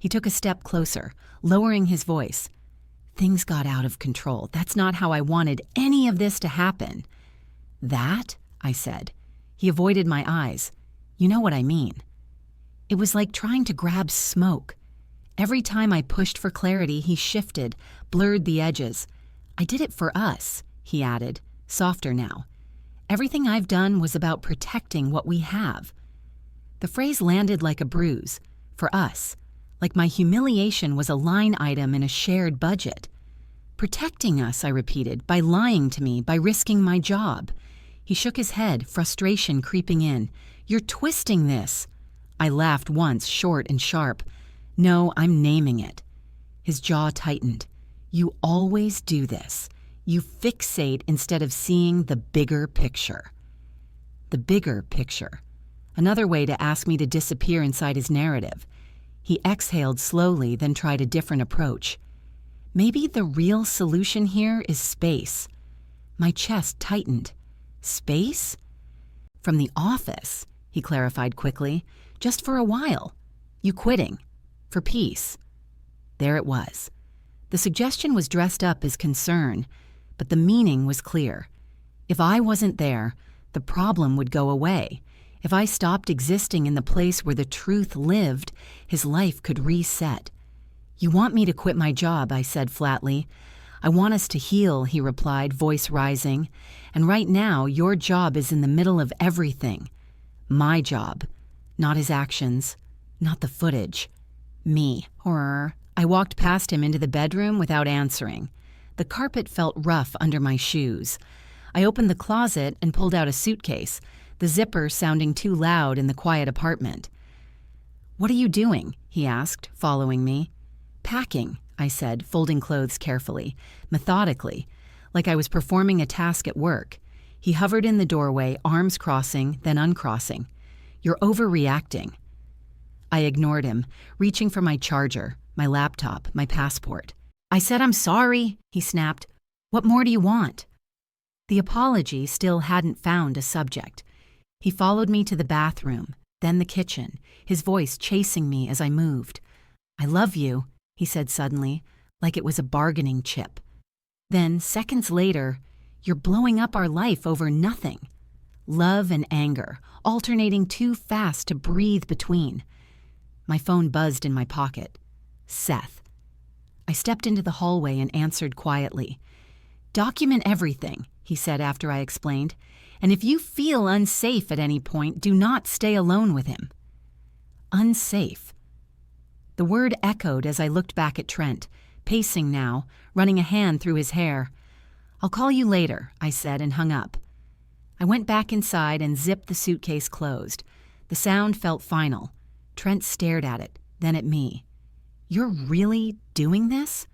He took a step closer, lowering his voice. Things got out of control. That's not how I wanted any of this to happen. That? I said. He avoided my eyes. You know what I mean. It was like trying to grab smoke. Every time I pushed for clarity, he shifted, blurred the edges. I did it for us, he added, softer now. Everything I've done was about protecting what we have. The phrase landed like a bruise, for us, like my humiliation was a line item in a shared budget. Protecting us, I repeated, by lying to me, by risking my job. He shook his head, frustration creeping in. You're twisting this. I laughed once, short and sharp. No, I'm naming it. His jaw tightened. You always do this. You fixate instead of seeing the bigger picture. The bigger picture. Another way to ask me to disappear inside his narrative. He exhaled slowly, then tried a different approach. Maybe the real solution here is space. My chest tightened. Space? From the office, he clarified quickly. Just for a while. You quitting. For peace. There it was. The suggestion was dressed up as concern, but the meaning was clear. If I wasn't there, the problem would go away. If I stopped existing in the place where the truth lived, his life could reset. You want me to quit my job, I said flatly. I want us to heal, he replied, voice rising. And right now, your job is in the middle of everything. My job. Not his actions. Not the footage. Me. Horror. I walked past him into the bedroom without answering. The carpet felt rough under my shoes. I opened the closet and pulled out a suitcase, the zipper sounding too loud in the quiet apartment. What are you doing? He asked, following me. Packing, I said, folding clothes carefully, methodically, like I was performing a task at work. He hovered in the doorway, arms crossing, then uncrossing. You're overreacting. I ignored him, reaching for my charger, my laptop, my passport. I said I'm sorry, he snapped. What more do you want? The apology still hadn't found a subject. He followed me to the bathroom, then the kitchen, his voice chasing me as I moved. I love you, he said suddenly, like it was a bargaining chip. Then, seconds later, you're blowing up our life over nothing. Love and anger, alternating too fast to breathe between. My phone buzzed in my pocket. Seth. I stepped into the hallway and answered quietly. Document everything, he said after I explained, and if you feel unsafe at any point, do not stay alone with him. Unsafe. The word echoed as I looked back at Trent, pacing now, running a hand through his hair. I'll call you later, I said and hung up. I went back inside and zipped the suitcase closed. The sound felt final. Trent stared at it, then at me. You're really doing this?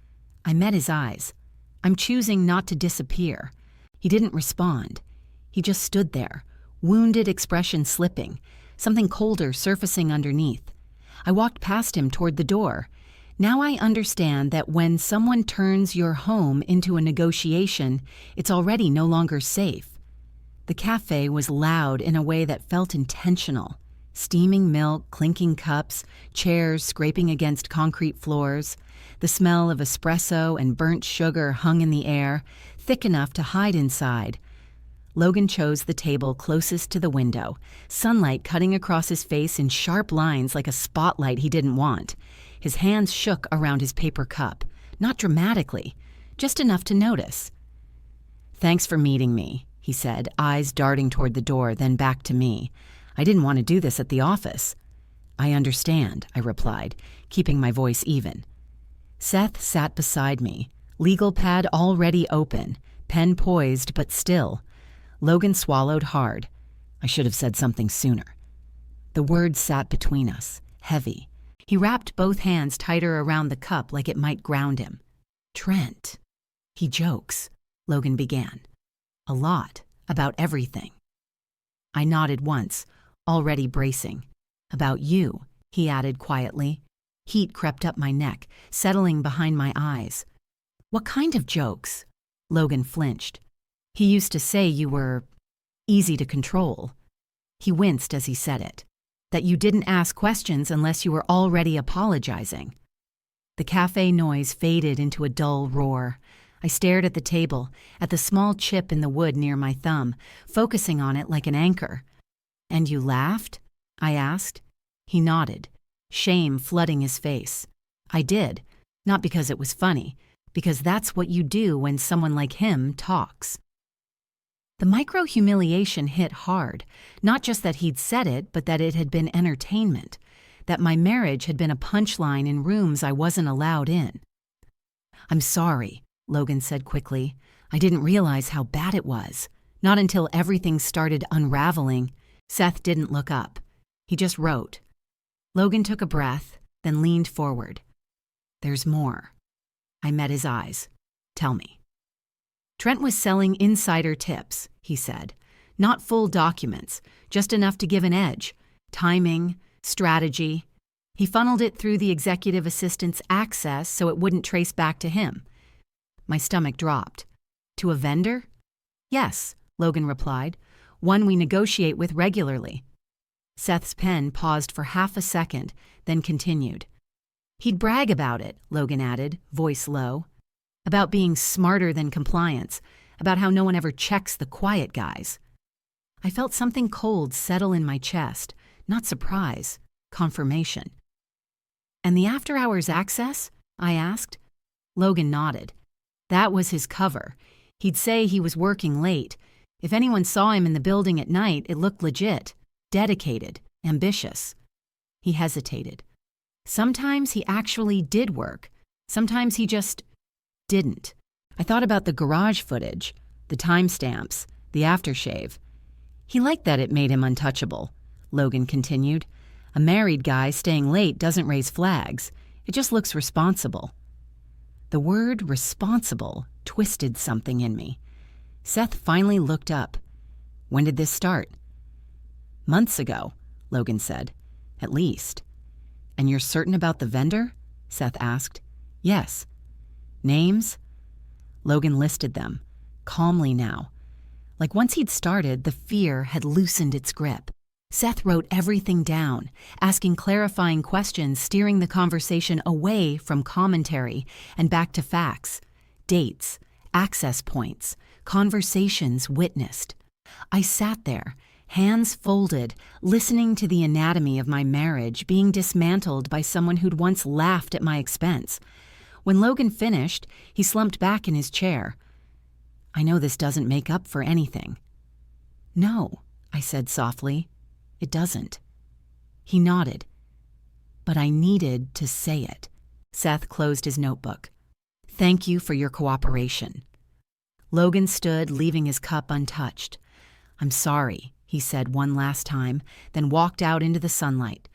I met his eyes. I'm choosing not to disappear. He didn't respond. He just stood there, wounded expression slipping, something colder surfacing underneath. I walked past him toward the door. Now I understand that when someone turns your home into a negotiation, it's already no longer safe. The cafe was loud in a way that felt intentional. Steaming milk, clinking cups, chairs scraping against concrete floors. The smell of espresso and burnt sugar hung in the air, thick enough to hide inside. Logan chose the table closest to the window, sunlight cutting across his face in sharp lines like a spotlight he didn't want. His hands shook around his paper cup, not dramatically, just enough to notice. Thanks for meeting me, he said, eyes darting toward the door, then back to me. I didn't want to do this at the office. I understand, I replied, keeping my voice even. Seth sat beside me, legal pad already open, pen poised but still. Logan swallowed hard. I should have said something sooner. The words sat between us, heavy. He wrapped both hands tighter around the cup like it might ground him. Trent. He jokes, Logan began. A lot, about everything. I nodded once, already bracing. About you, he added quietly. Heat crept up my neck, settling behind my eyes. What kind of jokes? Logan flinched. He used to say you were easy to control. He winced as he said it. that you didn't ask questions unless you were already apologizing. The cafe noise faded into a dull roar. I stared at the table, at the small chip in the wood near my thumb, focusing on it like an anchor. "And you laughed?" I asked. He nodded, shame flooding his face. I did, not because it was funny, because that's what you do when someone like him talks. The micro-humiliation hit hard, not just that he'd said it, but that it had been entertainment, that my marriage had been a punchline in rooms I wasn't allowed in. "I'm sorry," Logan said quickly. "I didn't realize how bad it was. Not until everything started unraveling." Seth didn't look up. He just wrote. Logan took a breath, then leaned forward. "There's more." I met his eyes. "Tell me." "Trent was selling insider tips," he said. "Not full documents, just enough to give an edge. Timing, strategy. He funneled it through the executive assistant's access so it wouldn't trace back to him." My stomach dropped. "To a vendor?" "Yes," Logan replied. "One we negotiate with regularly." Seth's pen paused for half a second, then continued. "He'd brag about it," Logan added, voice low. "About being smarter than compliance, about how no one ever checks the quiet guys." I felt something cold settle in my chest, not surprise, confirmation. "And the after-hours access?" I asked. Logan nodded. "That was his cover. He'd say he was working late. If anyone saw him in the building at night, it looked legit, dedicated, ambitious." He hesitated. "Sometimes he actually did work. Sometimes he just didn't." I thought about the garage footage, the timestamps, the aftershave. "He liked that it made him untouchable," Logan continued. "A married guy staying late doesn't raise flags. It just looks responsible." The word responsible twisted something in me. Seth finally looked up. "When did this start?" "Months ago," Logan said. "At least." "And you're certain about the vendor?" Seth asked. "Yes." "Names?" Logan listed them, calmly now. Like once he'd started, the fear had loosened its grip. Seth wrote everything down, asking clarifying questions, steering the conversation away from commentary and back to facts, dates, access points, conversations witnessed. I sat there, hands folded, listening to the anatomy of my marriage being dismantled by someone who'd once laughed at my expense. When Logan finished, he slumped back in his chair. "I know this doesn't make up for anything." "No," I said softly. "It doesn't." He nodded. "But I needed to say it." Seth closed his notebook. "Thank you for your cooperation." Logan stood, leaving his cup untouched. "I'm sorry," he said one last time, then walked out into the sunlight.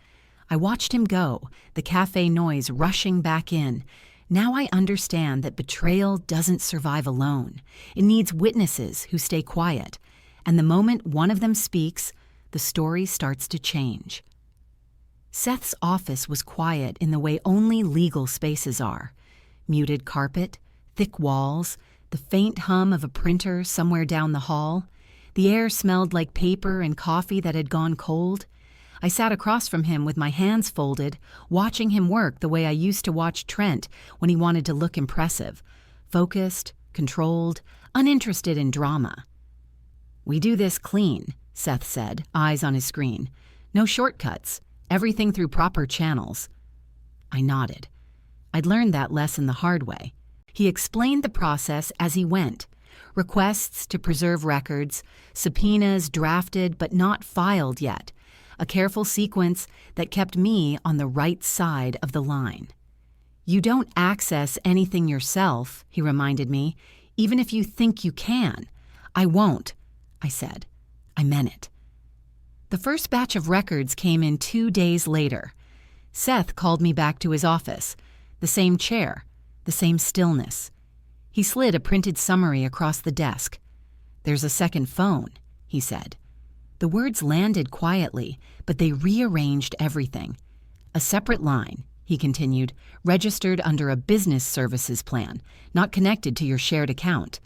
I watched him go, the cafe noise rushing back in. Now I understand that betrayal doesn't survive alone. It needs witnesses who stay quiet. And the moment one of them speaks, the story starts to change. Seth's office was quiet in the way only legal spaces are. Muted carpet, thick walls, the faint hum of a printer somewhere down the hall. The air smelled like paper and coffee that had gone cold. I sat across from him with my hands folded, watching him work the way I used to watch Trent when he wanted to look impressive. Focused, controlled, uninterested in drama. "We do this clean," Seth said, eyes on his screen. "No shortcuts, everything through proper channels." I nodded. I'd learned that lesson the hard way. He explained the process as he went. Requests to preserve records, subpoenas drafted but not filed yet. A careful sequence that kept me on the right side of the line. "You don't access anything yourself," he reminded me, "even if you think you can." "I won't," I said. I meant it. The first batch of records came in 2 days later. Seth called me back to his office. The same chair, the same stillness. He slid a printed summary across the desk. "There's a second phone," he said. The words landed quietly, but they rearranged everything. "A separate line," he continued, "registered under a business services plan, not connected to your shared account."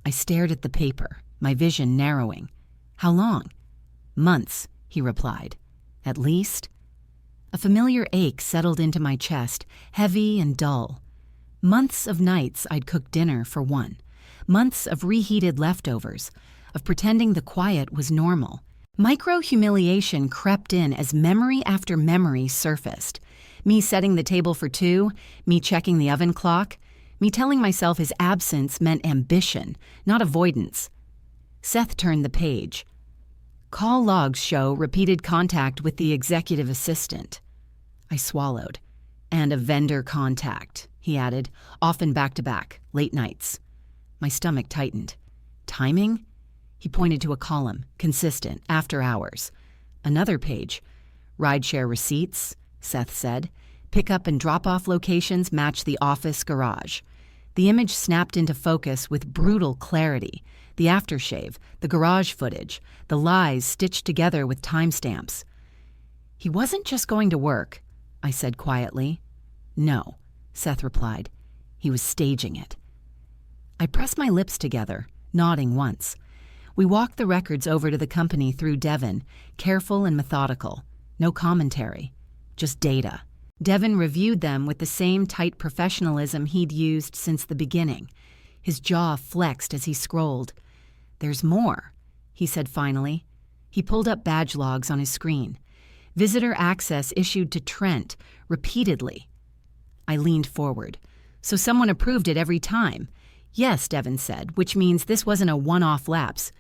I stared at the paper, my vision narrowing. "How long?" "Months," he replied. At least. A familiar ache settled into my chest, heavy and dull. Months of nights I'd cooked dinner for one. Months of reheated leftovers, of pretending the quiet was normal. Micro-humiliation crept in as memory after memory surfaced. Me setting the table for two, me checking the oven clock, me telling myself his absence meant ambition, not avoidance. Seth turned the page. Call logs show repeated contact with the executive assistant. I swallowed. And a vendor contact, he added, often back-to-back, late nights. My stomach tightened. Timing? He pointed to a column, consistent, after hours. Another page. Rideshare receipts, Seth said. Pick-up and drop-off locations match the office garage. The image snapped into focus with brutal clarity. The aftershave, the garage footage, the lies stitched together with timestamps. He wasn't just going to work, I said quietly. No, Seth replied. He was staging it. I pressed my lips together, nodding once. We walked the records over to the company through Devon, careful and methodical. No commentary, just data. Devon reviewed them with the same tight professionalism he'd used since the beginning. His jaw flexed as he scrolled. There's more, he said finally. He pulled up badge logs on his screen. Visitor access issued to Trent, repeatedly. I leaned forward. So someone approved it every time. Yes, Devon said, which means this wasn't a one-off lapse.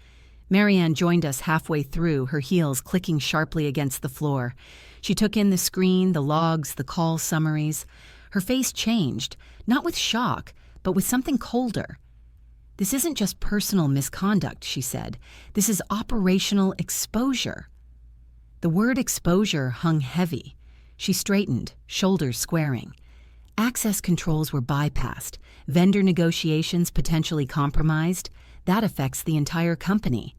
Marianne joined us halfway through, her heels clicking sharply against the floor. She took in the screen, the logs, the call summaries. Her face changed, not with shock, but with something colder. This isn't just personal misconduct, she said. This is operational exposure. The word exposure hung heavy. She straightened, shoulders squaring. Access controls were bypassed, vendor negotiations potentially compromised. That affects the entire company.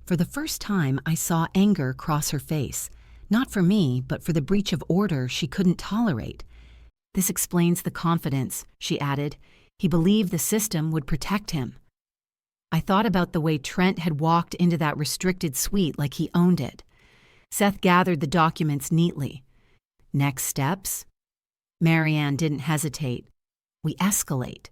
For the first time, I saw anger cross her face. Not for me, but for the breach of order she couldn't tolerate. This explains the confidence, she added. He believed the system would protect him. I thought about the way Trent had walked into that restricted suite like he owned it. Seth gathered the documents neatly. Next steps? Marianne didn't hesitate. We escalate.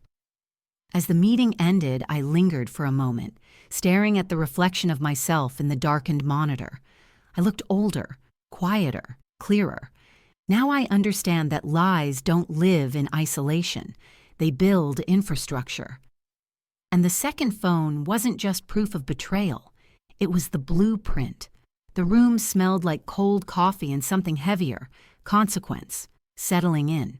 As the meeting ended, I lingered for a moment, staring at the reflection of myself in the darkened monitor. I looked older, quieter, clearer. Now I understand that lies don't live in isolation. They build infrastructure. And the second phone wasn't just proof of betrayal. It was the blueprint. The room smelled like cold coffee and something heavier, consequence, settling in.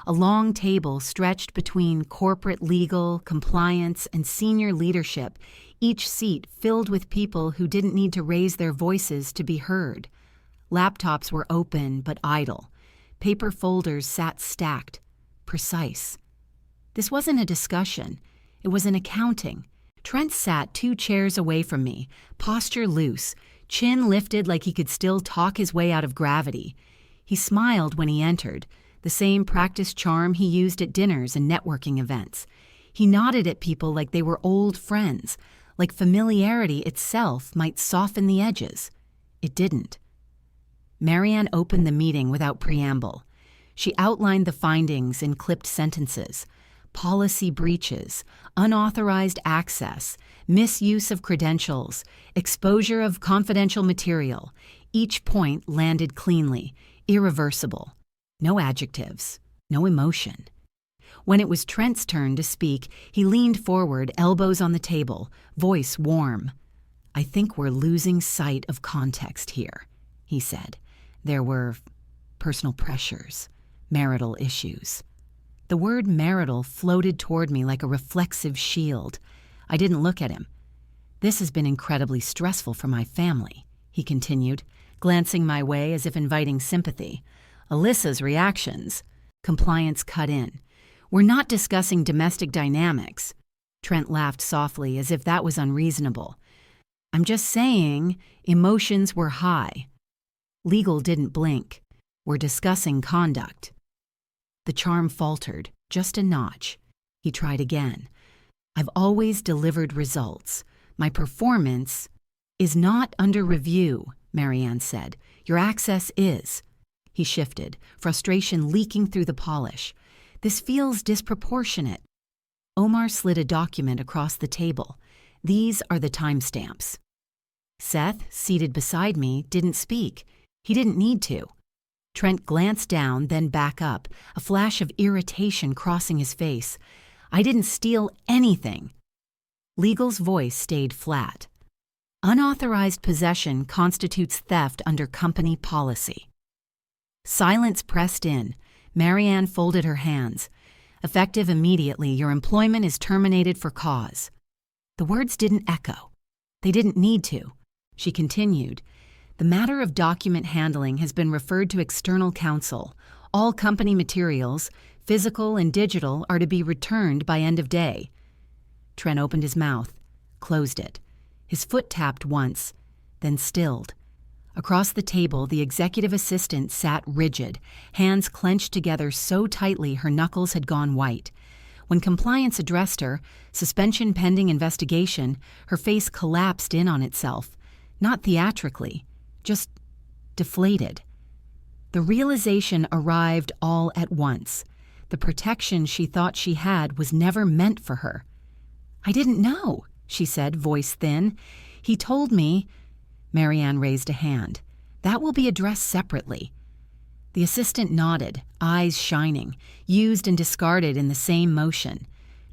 A long table stretched between corporate legal, compliance, and senior leadership, each seat filled with people who didn't need to raise their voices to be heard. Laptops were open but idle. Paper folders sat stacked, precise. This wasn't a discussion. It was an accounting. Trent sat 2 chairs away from me, posture loose, chin lifted like he could still talk his way out of gravity. He smiled when he entered, the same practiced charm he used at dinners and networking events. He nodded at people like they were old friends, like familiarity itself might soften the edges. It didn't. Marianne opened the meeting without preamble. She outlined the findings in clipped sentences. Policy breaches, unauthorized access, misuse of credentials, exposure of confidential material. Each point landed cleanly, irreversible. No adjectives, no emotion. When it was Trent's turn to speak, he leaned forward, elbows on the table, voice warm. I think we're losing sight of context here, he said. There were personal pressures, marital issues. The word marital floated toward me like a reflexive shield. I didn't look at him. This has been incredibly stressful for my family, he continued, glancing my way as if inviting sympathy. Alyssa's reactions. Compliance cut in. We're not discussing domestic dynamics. Trent laughed softly as if that was unreasonable. I'm just saying emotions were high. Legal didn't blink. We're discussing conduct. The charm faltered, just a notch. He tried again. I've always delivered results. My performance is not under review, Marianne said. Your access is. He shifted, frustration leaking through the polish. This feels disproportionate. Omar slid a document across the table. These are the timestamps. Seth, seated beside me, didn't speak. He didn't need to. Trent glanced down, then back up, a flash of irritation crossing his face. I didn't steal anything. Legal's voice stayed flat. Unauthorized possession constitutes theft under company policy. Silence pressed in. Marianne folded her hands. Effective immediately, your employment is terminated for cause. The words didn't echo. They didn't need to. She continued, the matter of document handling has been referred to external counsel. All company materials, physical and digital, are to be returned by end of day. Trent opened his mouth, closed it. His foot tapped once, then stilled. Across the table, the executive assistant sat rigid, hands clenched together so tightly her knuckles had gone white. When compliance addressed her, suspension pending investigation, her face collapsed in on itself, not theatrically, just deflated. The realization arrived all at once. The protection she thought she had was never meant for her. I didn't know, she said, voice thin. He told me. Marianne raised a hand. That will be addressed separately. The assistant nodded, eyes shining, used and discarded in the same motion.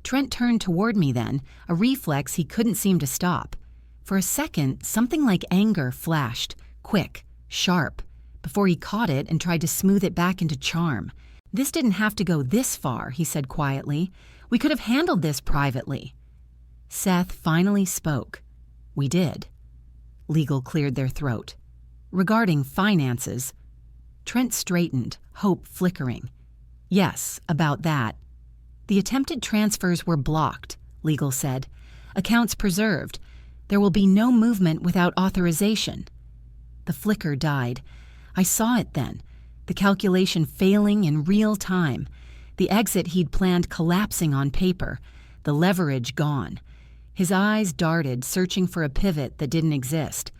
Trent turned toward me then, a reflex he couldn't seem to stop. For a second, something like anger flashed, quick, sharp, before he caught it and tried to smooth it back into charm. This didn't have to go this far, he said quietly. We could have handled this privately. Seth finally spoke. We did. Legal cleared their throat. Regarding finances, Trent straightened, hope flickering. Yes, about that. The attempted transfers were blocked, Legal said. Accounts preserved. There will be no movement without authorization. The flicker died. I saw it then, the calculation failing in real time, the exit he'd planned collapsing on paper, the leverage gone. His eyes darted, searching for a pivot that didn't exist.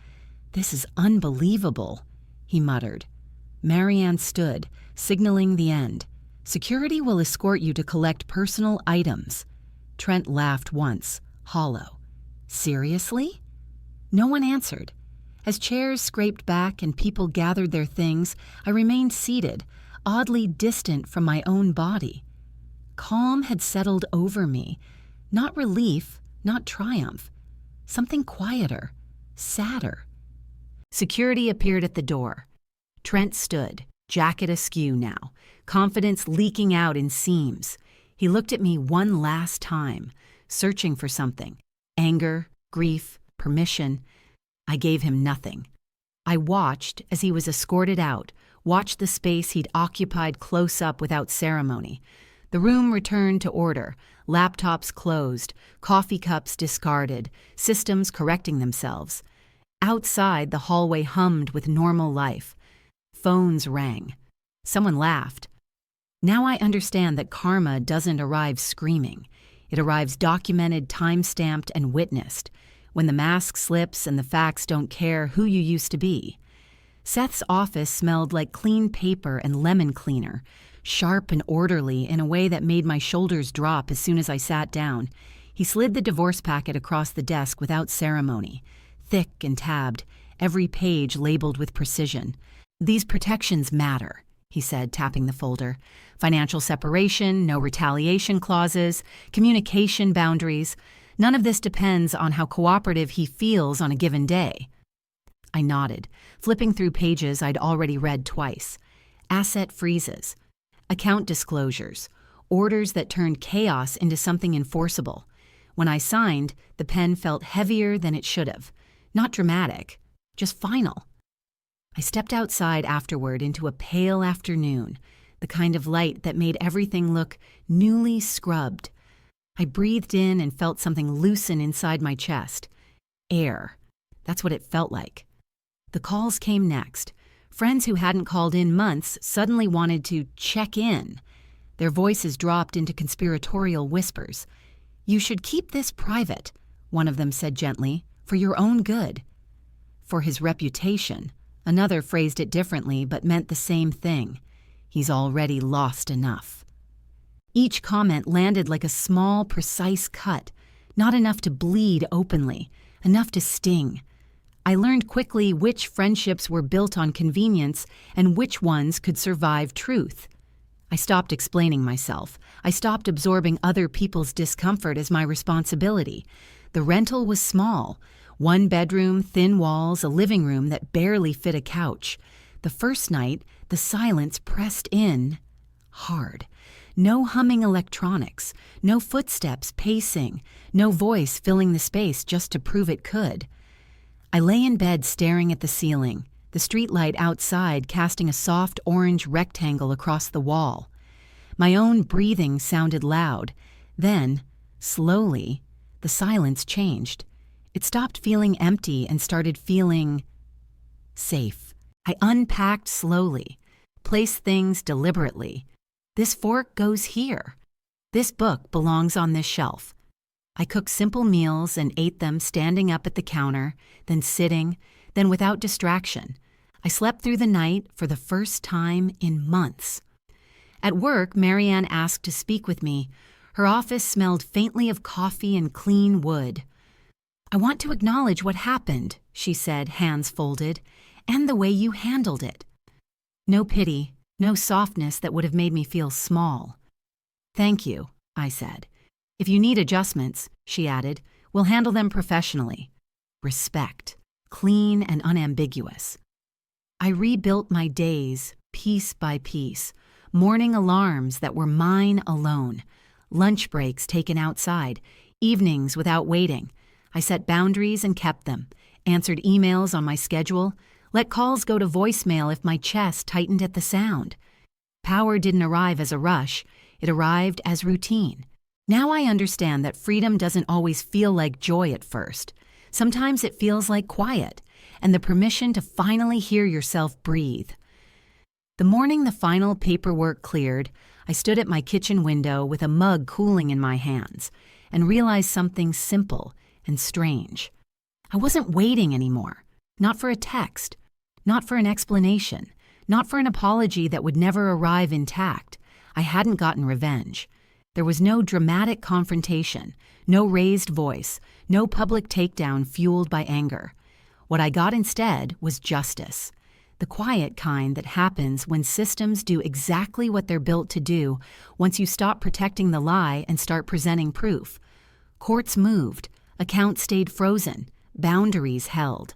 This is unbelievable, he muttered. Marianne stood, signaling the end. Security will escort you to collect personal items. Trent laughed once, hollow. Seriously? No one answered. As chairs scraped back and people gathered their things, I remained seated, oddly distant from my own body. Calm had settled over me. Not relief, not triumph. Something quieter, sadder. Security appeared at the door. Trent stood, jacket askew now, confidence leaking out in seams. He looked at me one last time, searching for something. Anger, grief, permission. I gave him nothing. I watched as he was escorted out, watched the space he'd occupied close up without ceremony. The room returned to order, laptops closed, coffee cups discarded, systems correcting themselves. Outside, the hallway hummed with normal life. Phones rang. Someone laughed. Now I understand that karma doesn't arrive screaming. It arrives documented, time-stamped, and witnessed, when the mask slips and the facts don't care who you used to be. Seth's office smelled like clean paper and lemon cleaner, sharp and orderly in a way that made my shoulders drop as soon as I sat down. He slid the divorce packet across the desk without ceremony, thick and tabbed, every page labeled with precision. These protections matter, he said, tapping the folder. Financial separation, no retaliation clauses, communication boundaries. None of this depends on how cooperative he feels on a given day. I nodded, flipping through pages I'd already read twice. Asset freezes, account disclosures, orders that turned chaos into something enforceable. When I signed, the pen felt heavier than it should have. Not dramatic, just final. I stepped outside afterward into a pale afternoon, the kind of light that made everything look newly scrubbed. I breathed in and felt something loosen inside my chest. Air. That's what it felt like. The calls came next. Friends who hadn't called in months suddenly wanted to check in. Their voices dropped into conspiratorial whispers. You should keep this private, one of them said gently, for your own good. For his reputation, Another phrased it differently but meant the same thing. He's already lost enough. Each comment landed like a small, precise cut, not enough to bleed openly, enough to sting. I learned quickly which friendships were built on convenience and which ones could survive truth. I stopped explaining myself. I stopped absorbing other people's discomfort as my responsibility. The rental was small. 1 bedroom, thin walls, a living room that barely fit a couch. The first night, the silence pressed in hard. No humming electronics, no footsteps pacing, no voice filling the space just to prove it could. I lay in bed staring at the ceiling, the streetlight outside casting a soft orange rectangle across the wall. My own breathing sounded loud. Then, slowly, the silence changed. It stopped feeling empty and started feeling safe. I unpacked slowly, placed things deliberately. This fork goes here. This book belongs on this shelf. I cooked simple meals and ate them standing up at the counter, then sitting, then without distraction. I slept through the night for the first time in months. At work, Marianne asked to speak with me. Her office smelled faintly of coffee and clean wood. "I want to acknowledge what happened," she said, hands folded, "and the way you handled it." No pity, no softness that would have made me feel small. "Thank you," I said. "If you need adjustments," she added, "we'll handle them professionally." Respect, clean and unambiguous. I rebuilt my days, piece by piece, morning alarms that were mine alone, lunch breaks taken outside, evenings without waiting. I set boundaries and kept them, answered emails on my schedule, let calls go to voicemail if my chest tightened at the sound. Power didn't arrive as a rush, it arrived as routine. Now I understand that freedom doesn't always feel like joy at first. Sometimes it feels like quiet, and the permission to finally hear yourself breathe. The morning the final paperwork cleared, I stood at my kitchen window with a mug cooling in my hands, and realized something simple and strange. I wasn't waiting anymore, not for a text, not for an explanation, not for an apology that would never arrive intact. I hadn't gotten revenge. There was no dramatic confrontation, no raised voice, no public takedown fueled by anger. What I got instead was justice, the quiet kind that happens when systems do exactly what they're built to do once you stop protecting the lie and start presenting proof. Courts moved, accounts stayed frozen, boundaries held.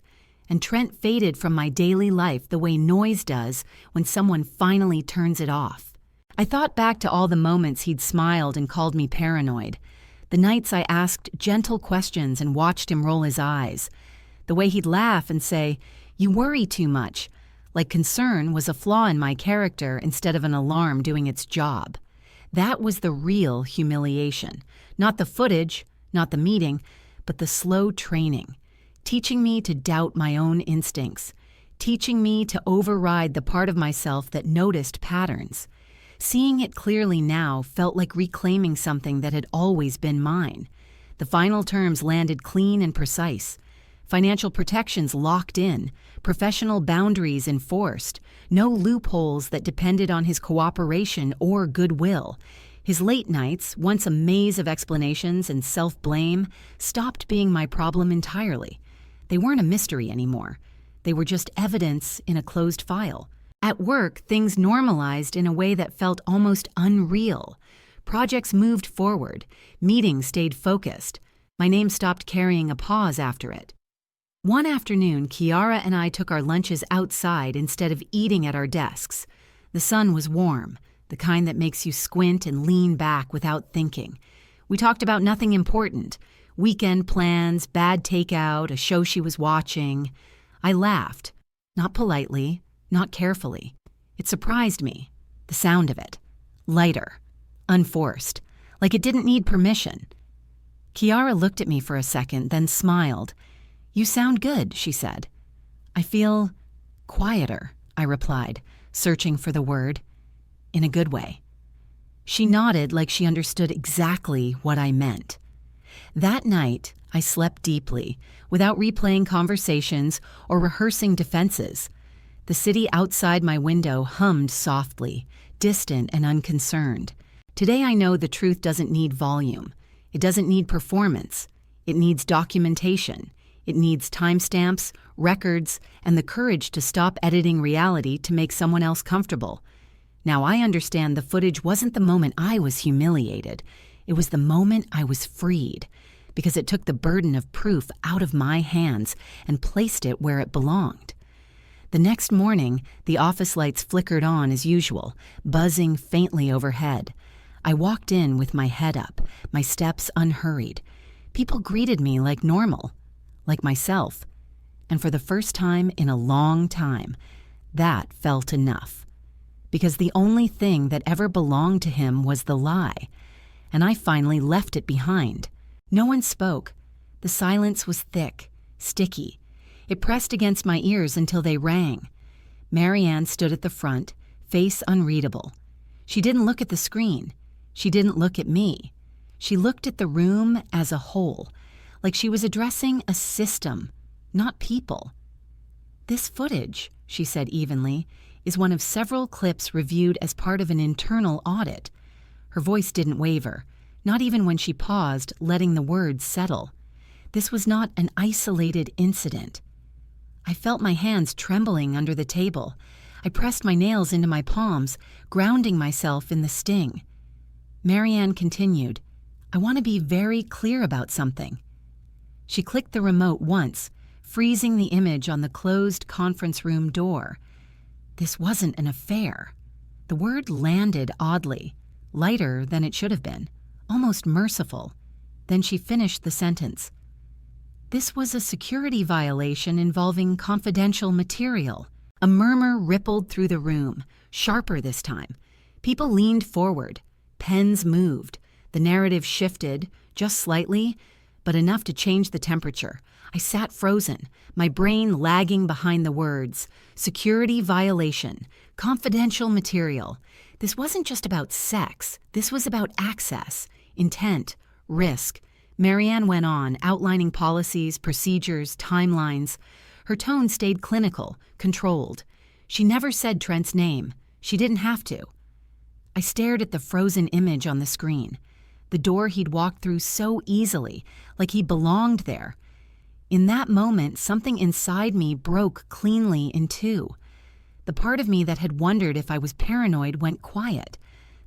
And Trent faded from my daily life the way noise does when someone finally turns it off. I thought back to all the moments he'd smiled and called me paranoid, the nights I asked gentle questions and watched him roll his eyes, the way he'd laugh and say, "You worry too much," like concern was a flaw in my character instead of an alarm doing its job. That was the real humiliation, not the footage, not the meeting, but the slow training. Teaching me to doubt my own instincts, teaching me to override the part of myself that noticed patterns. Seeing it clearly now felt like reclaiming something that had always been mine. The final terms landed clean and precise. Financial protections locked in, professional boundaries enforced, no loopholes that depended on his cooperation or goodwill. His late nights, once a maze of explanations and self-blame, stopped being my problem entirely. They weren't a mystery anymore. They were just evidence in a closed file. At work, things normalized in a way that felt almost unreal. Projects moved forward. Meetings stayed focused. My name stopped carrying a pause after it. One afternoon, Kiara and I took our lunches outside instead of eating at our desks. The sun was warm, the kind that makes you squint and lean back without thinking. We talked about nothing important. Weekend plans, bad takeout, a show she was watching. I laughed, not politely, not carefully. It surprised me, the sound of it. Lighter, unforced, like it didn't need permission. Kiara looked at me for a second, then smiled. "You sound good," she said. "I feel quieter," I replied, searching for the word. In a good way. She nodded like she understood exactly what I meant. That night, I slept deeply, without replaying conversations or rehearsing defenses. The city outside my window hummed softly, distant and unconcerned. Today I know the truth doesn't need volume. It doesn't need performance. It needs documentation. It needs timestamps, records, and the courage to stop editing reality to make someone else comfortable. Now I understand the footage wasn't the moment I was humiliated. It was the moment I was freed, because it took the burden of proof out of my hands and placed it where it belonged. The next morning, the office lights flickered on as usual, buzzing faintly overhead. I walked in with my head up, my steps unhurried. People greeted me like normal, like myself. And for the first time in a long time, that felt enough. Because the only thing that ever belonged to him was the lie, and I finally left it behind. No one spoke. The silence was thick, sticky. It pressed against my ears until they rang. Marianne stood at the front, face unreadable. She didn't look at the screen. She didn't look at me. She looked at the room as a whole, like she was addressing a system, not people. "This footage," she said evenly, "is one of several clips reviewed as part of an internal audit." Her voice didn't waver, not even when she paused, letting the words settle. This was not an isolated incident. I felt my hands trembling under the table. I pressed my nails into my palms, grounding myself in the sting. Marianne continued, "I want to be very clear about something." She clicked the remote once, freezing the image on the closed conference room door. This wasn't an affair. The word landed oddly, lighter than it should have been, almost merciful. Then she finished the sentence. "This was a security violation involving confidential material." A murmur rippled through the room, sharper this time. People leaned forward. Pens moved. The narrative shifted, just slightly, but enough to change the temperature. I sat frozen, my brain lagging behind the words. Security violation, confidential material. This wasn't just about sex. This was about access, intent, risk. Marianne went on, outlining policies, procedures, timelines. Her tone stayed clinical, controlled. She never said Trent's name. She didn't have to. I stared at the frozen image on the screen. The door he'd walked through so easily, like he belonged there. In that moment, something inside me broke cleanly in two. The part of me that had wondered if I was paranoid went quiet.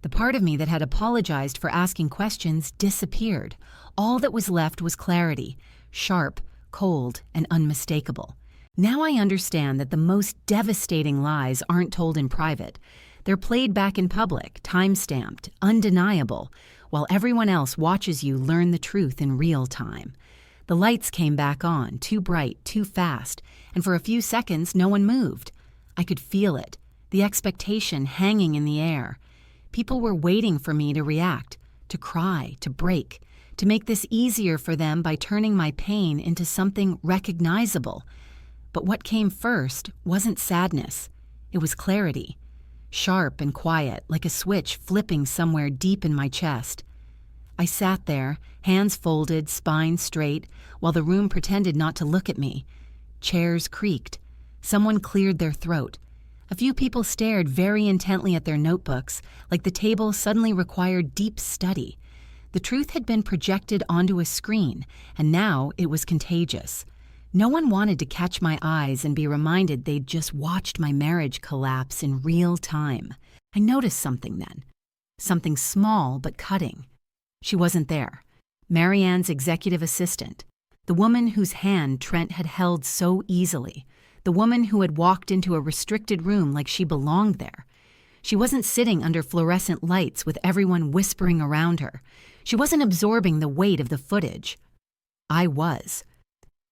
The part of me that had apologized for asking questions disappeared. All that was left was clarity, sharp, cold, and unmistakable. Now I understand that the most devastating lies aren't told in private. They're played back in public, time-stamped, undeniable, while everyone else watches you learn the truth in real time. The lights came back on, too bright, too fast, and for a few seconds no one moved. I could feel it, the expectation hanging in the air. People were waiting for me to react, to cry, to break, to make this easier for them by turning my pain into something recognizable. But what came first wasn't sadness. It was clarity. Sharp and quiet, like a switch flipping somewhere deep in my chest. I sat there, hands folded, spine straight, while the room pretended not to look at me. Chairs creaked. Someone cleared their throat. A few people stared very intently at their notebooks, like the table suddenly required deep study. The truth had been projected onto a screen, and now it was contagious. No one wanted to catch my eyes and be reminded they'd just watched my marriage collapse in real time. I noticed something then. Something small but cutting. She wasn't there. Marianne's executive assistant. The woman whose hand Trent had held so easily. The woman who had walked into a restricted room like she belonged there. She wasn't sitting under fluorescent lights with everyone whispering around her. She wasn't absorbing the weight of the footage. I was.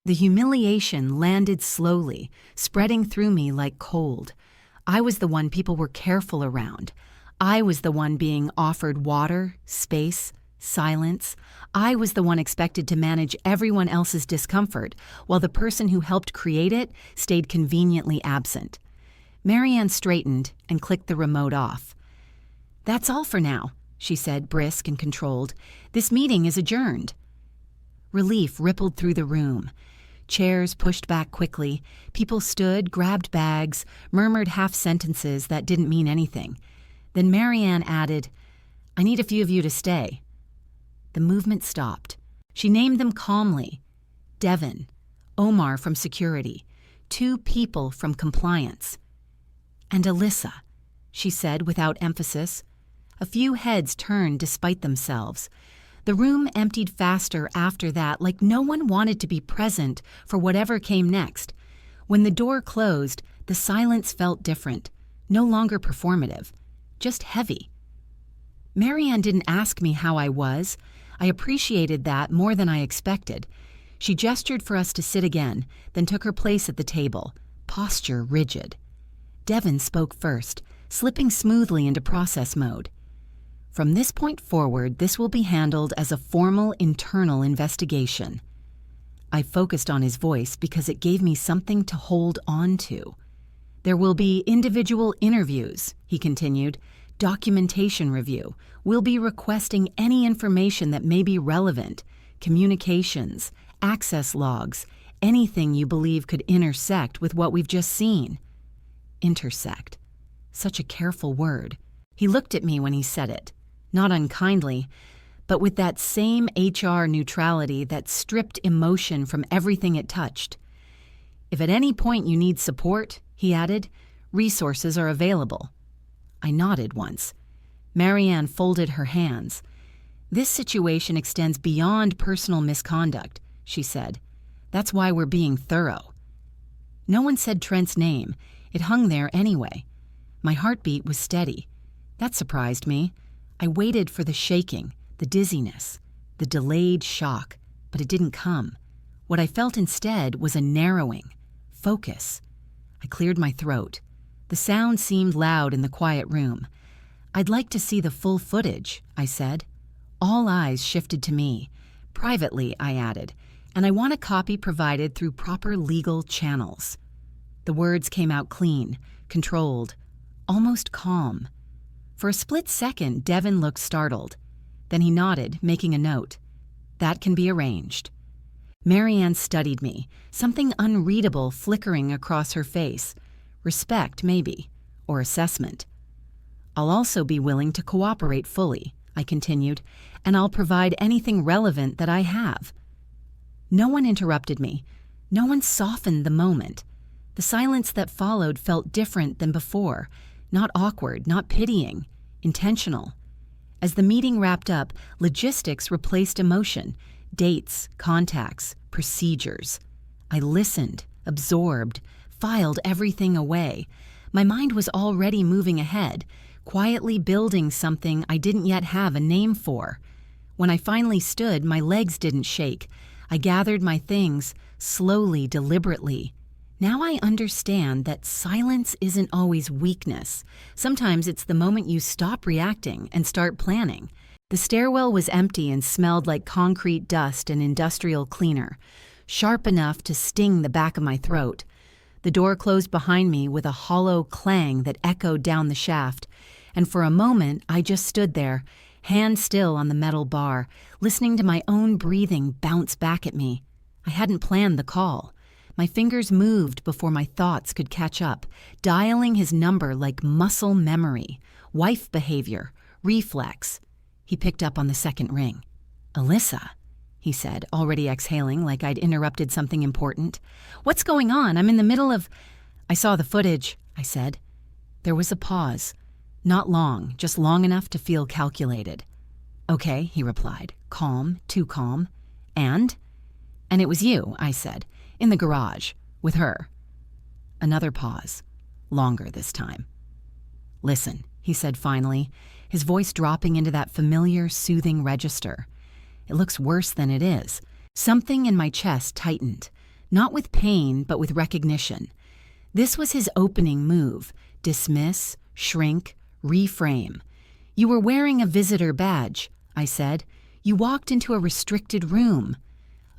The humiliation landed slowly, spreading through me like cold. I was the one people were careful around. I was the one being offered water, space, silence. I was the one expected to manage everyone else's discomfort, while the person who helped create it stayed conveniently absent. Marianne straightened and clicked the remote off. "That's all for now," she said, brisk and controlled. "This meeting is adjourned." Relief rippled through the room. Chairs pushed back quickly. People stood, grabbed bags, murmured half-sentences that didn't mean anything. Then Marianne added, "I need a few of you to stay." The movement stopped. She named them calmly. Devin, Omar from security, 2 people from compliance. "And Alyssa," she said without emphasis. A few heads turned despite themselves. The room emptied faster after that, like no one wanted to be present for whatever came next. When the door closed, the silence felt different, no longer performative, just heavy. Marianne didn't ask me how I was. I appreciated that more than I expected. She gestured for us to sit again, then took her place at the table, posture rigid. Devin spoke first, slipping smoothly into process mode. "From this point forward, this will be handled as a formal internal investigation." I focused on his voice because it gave me something to hold on to. "There will be individual interviews," he continued, "documentation review. We'll be requesting any information that may be relevant, communications, access logs, anything you believe could intersect with what we've just seen." Intersect. Such a careful word. He looked at me when he said it. Not unkindly, but with that same HR neutrality that stripped emotion from everything it touched. "If at any point you need support," he added, "resources are available." I nodded once. Marianne folded her hands. "This situation extends beyond personal misconduct," she said. "That's why we're being thorough." No one said Trent's name. It hung there anyway. My heartbeat was steady. That surprised me. I waited for the shaking, the dizziness, the delayed shock, but it didn't come. What I felt instead was a narrowing, focus. I cleared my throat. The sound seemed loud in the quiet room. "I'd like to see the full footage," I said. All eyes shifted to me. "Privately," I added, "and I want a copy provided through proper legal channels." The words came out clean, controlled, almost calm. For a split second, Devin looked startled. Then he nodded, making a note. "That can be arranged." Marianne studied me, something unreadable flickering across her face. Respect, maybe, or assessment. "I'll also be willing to cooperate fully," I continued, "and I'll provide anything relevant that I have." No one interrupted me. No one softened the moment. The silence that followed felt different than before. Not awkward, not pitying, intentional. As the meeting wrapped up, logistics replaced emotion, dates, contacts, procedures. I listened, absorbed, filed everything away. My mind was already moving ahead, quietly building something I didn't yet have a name for. When I finally stood, my legs didn't shake. I gathered my things, slowly, deliberately. Now I understand that silence isn't always weakness. Sometimes it's the moment you stop reacting and start planning. The stairwell was empty and smelled like concrete dust and industrial cleaner, sharp enough to sting the back of my throat. The door closed behind me with a hollow clang that echoed down the shaft, and for a moment I just stood there, hand still on the metal bar, listening to my own breathing bounce back at me. I hadn't planned the call. My fingers moved before my thoughts could catch up, dialing his number like muscle memory, wife behavior, reflex. He picked up on the second ring. "Alyssa," he said, already exhaling like I'd interrupted something important. "What's going on? I'm in the middle of—" "I saw the footage," I said. There was a pause. Not long, just long enough to feel calculated. "Okay," he replied, calm, too calm. "And?" "And it was you," I said. "In the garage, with her." Another pause, longer this time. "Listen," he said finally, his voice dropping into that familiar, soothing register. "It looks worse than it is." Something in my chest tightened, not with pain, but with recognition. This was his opening move: dismiss, shrink, reframe. "You were wearing a visitor badge," I said. "You walked into a restricted room."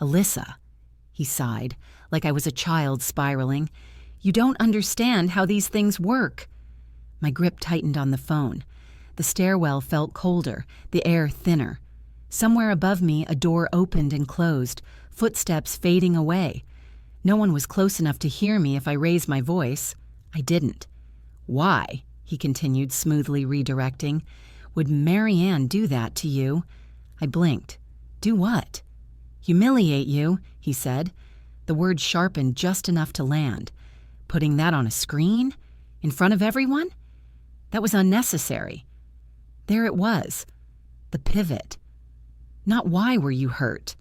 "Alyssa," he sighed, like I was a child spiraling. "You don't understand how these things work." My grip tightened on the phone. The stairwell felt colder, the air thinner. Somewhere above me, a door opened and closed, footsteps fading away. No one was close enough to hear me if I raised my voice. I didn't. Why? He continued, smoothly redirecting. Would Marianne do that to you? I blinked. Do what? Humiliate you, he said. The word sharpened just enough to land. Putting that on a screen? In front of everyone? That was unnecessary. There it was. The pivot. Not why were you hurt?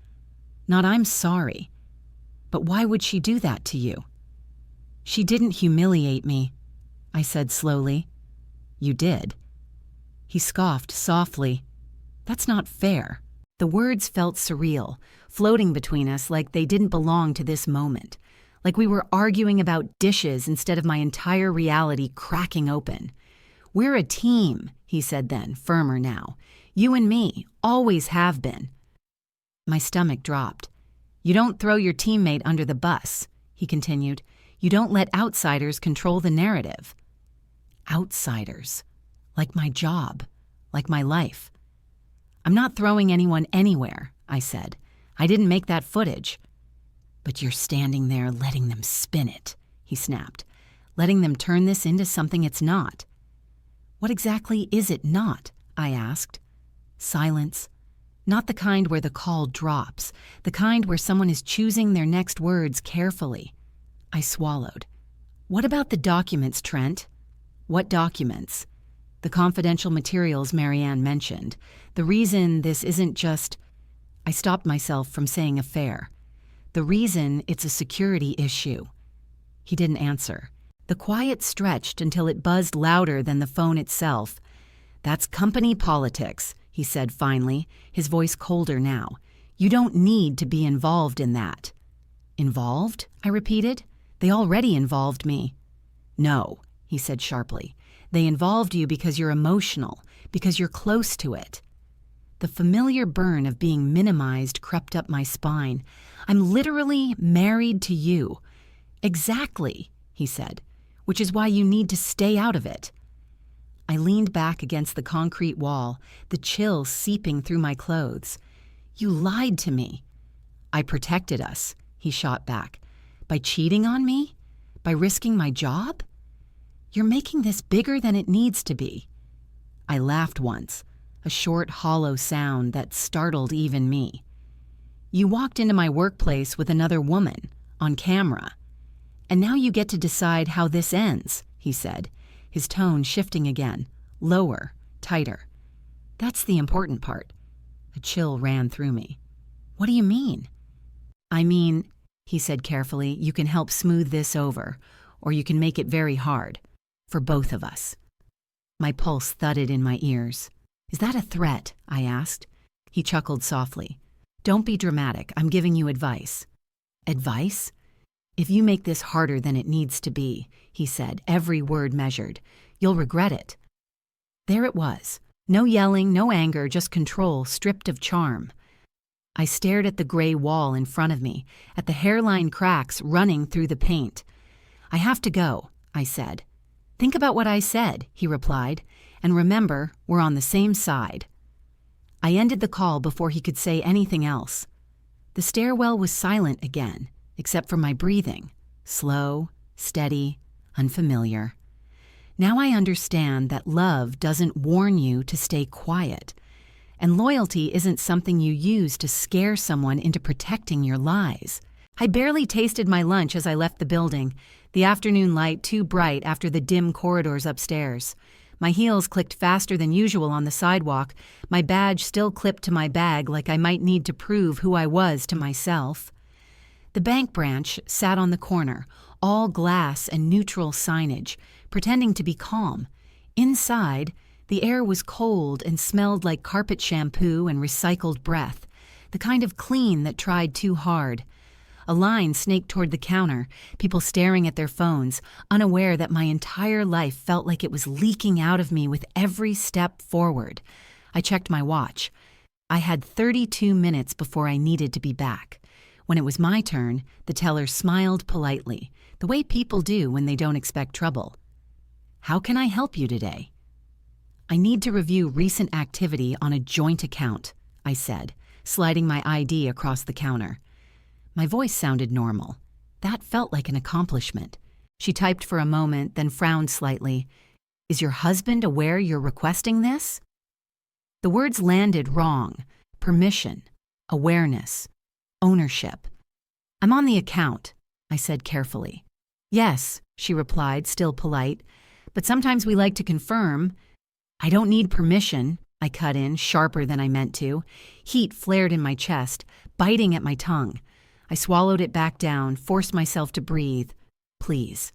Not I'm sorry. But why would she do that to you? She didn't humiliate me, I said slowly. You did. He scoffed softly. That's not fair. The words felt surreal, floating between us like they didn't belong to this moment, like we were arguing about dishes instead of my entire reality cracking open. We're a team, he said then, firmer now. You and me, always have been. My stomach dropped. You don't throw your teammate under the bus, he continued. You don't let outsiders control the narrative. Outsiders. Like my job. Like my life. I'm not throwing anyone anywhere, I said. I didn't make that footage. But you're standing there letting them spin it, he snapped. Letting them turn this into something it's not. What exactly is it not? I asked. Silence. Not the kind where the call drops, the kind where someone is choosing their next words carefully. I swallowed. What about the documents, Trent? What documents? The confidential materials Marianne mentioned. The reason this isn't just... I stopped myself from saying affair. The reason it's a security issue. He didn't answer. The quiet stretched until it buzzed louder than the phone itself. That's company politics, he said finally, his voice colder now. You don't need to be involved in that. Involved? I repeated. They already involved me. No, he said sharply. They involved you because you're emotional, because you're close to it. The familiar burn of being minimized crept up my spine. I'm literally married to you. Exactly, he said, which is why you need to stay out of it. I leaned back against the concrete wall, the chill seeping through my clothes. You lied to me. I protected us, he shot back. By cheating on me? By risking my job? You're making this bigger than it needs to be. I laughed once, a short, hollow sound that startled even me. You walked into my workplace with another woman, on camera. And now you get to decide how this ends, he said, his tone shifting again, lower, tighter. That's the important part. A chill ran through me. What do you mean? I mean, he said carefully, you can help smooth this over, or you can make it very hard. For both of us. My pulse thudded in my ears. Is that a threat? I asked. He chuckled softly. Don't be dramatic. I'm giving you advice. Advice? If you make this harder than it needs to be, he said, every word measured, you'll regret it. There it was. No yelling, no anger, just control stripped of charm. I stared at the gray wall in front of me, at the hairline cracks running through the paint. I have to go, I said. Think about what I said, he replied, and remember, we're on the same side. I ended the call before he could say anything else. The stairwell was silent again, except for my breathing, slow, steady, unfamiliar. Now I understand that love doesn't warn you to stay quiet, and loyalty isn't something you use to scare someone into protecting your lies. I barely tasted my lunch as I left the building, the afternoon light too bright after the dim corridors upstairs. My heels clicked faster than usual on the sidewalk, my badge still clipped to my bag like I might need to prove who I was to myself. The bank branch sat on the corner, all glass and neutral signage, pretending to be calm. Inside, the air was cold and smelled like carpet shampoo and recycled breath, the kind of clean that tried too hard. A line snaked toward the counter, people staring at their phones, unaware that my entire life felt like it was leaking out of me with every step forward. I checked my watch. I had 32 minutes before I needed to be back. When it was my turn, the teller smiled politely, the way people do when they don't expect trouble. How can I help you today? I need to review recent activity on a joint account, I said, sliding my ID across the counter. My voice sounded normal. That felt like an accomplishment. She typed for a moment, then frowned slightly. Is your husband aware you're requesting this? The words landed wrong. Permission, awareness, ownership. I'm on the account, I said carefully. Yes, she replied, still polite, but sometimes we like to confirm. I don't need permission, I cut in, sharper than I meant to. Heat flared in my chest, biting at my tongue. I swallowed it back down, forced myself to breathe. Please.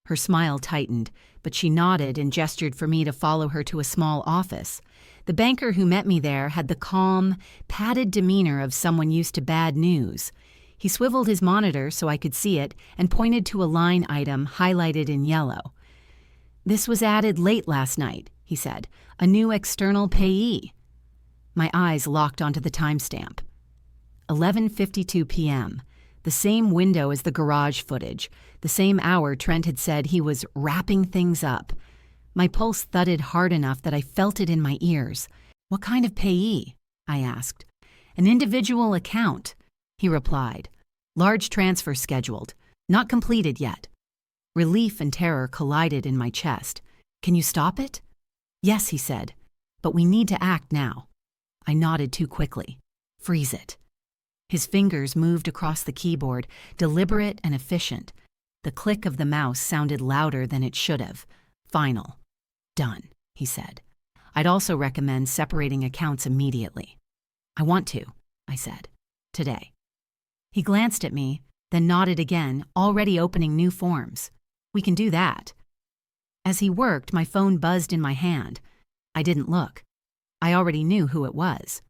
Her smile tightened, but she nodded and gestured for me to follow her to a small office. The banker who met me there had the calm, padded demeanor of someone used to bad news. He swiveled his monitor so I could see it and pointed to a line item highlighted in yellow. This was added late last night, he said. A new external payee. My eyes locked onto the timestamp. 11:52 p.m. The same window as the garage footage, the same hour Trent had said he was wrapping things up. My pulse thudded hard enough that I felt it in my ears. What kind of payee? I asked. An individual account, he replied. Large transfer scheduled, not completed yet. Relief and terror collided in my chest. Can you stop it? Yes, he said, but we need to act now. I nodded too quickly. Freeze it. His fingers moved across the keyboard, deliberate and efficient. The click of the mouse sounded louder than it should have. Final. Done, he said. I'd also recommend separating accounts immediately. I want to, I said. Today. He glanced at me, then nodded again, already opening new forms. We can do that. As he worked, my phone buzzed in my hand. I didn't look. I already knew who it was.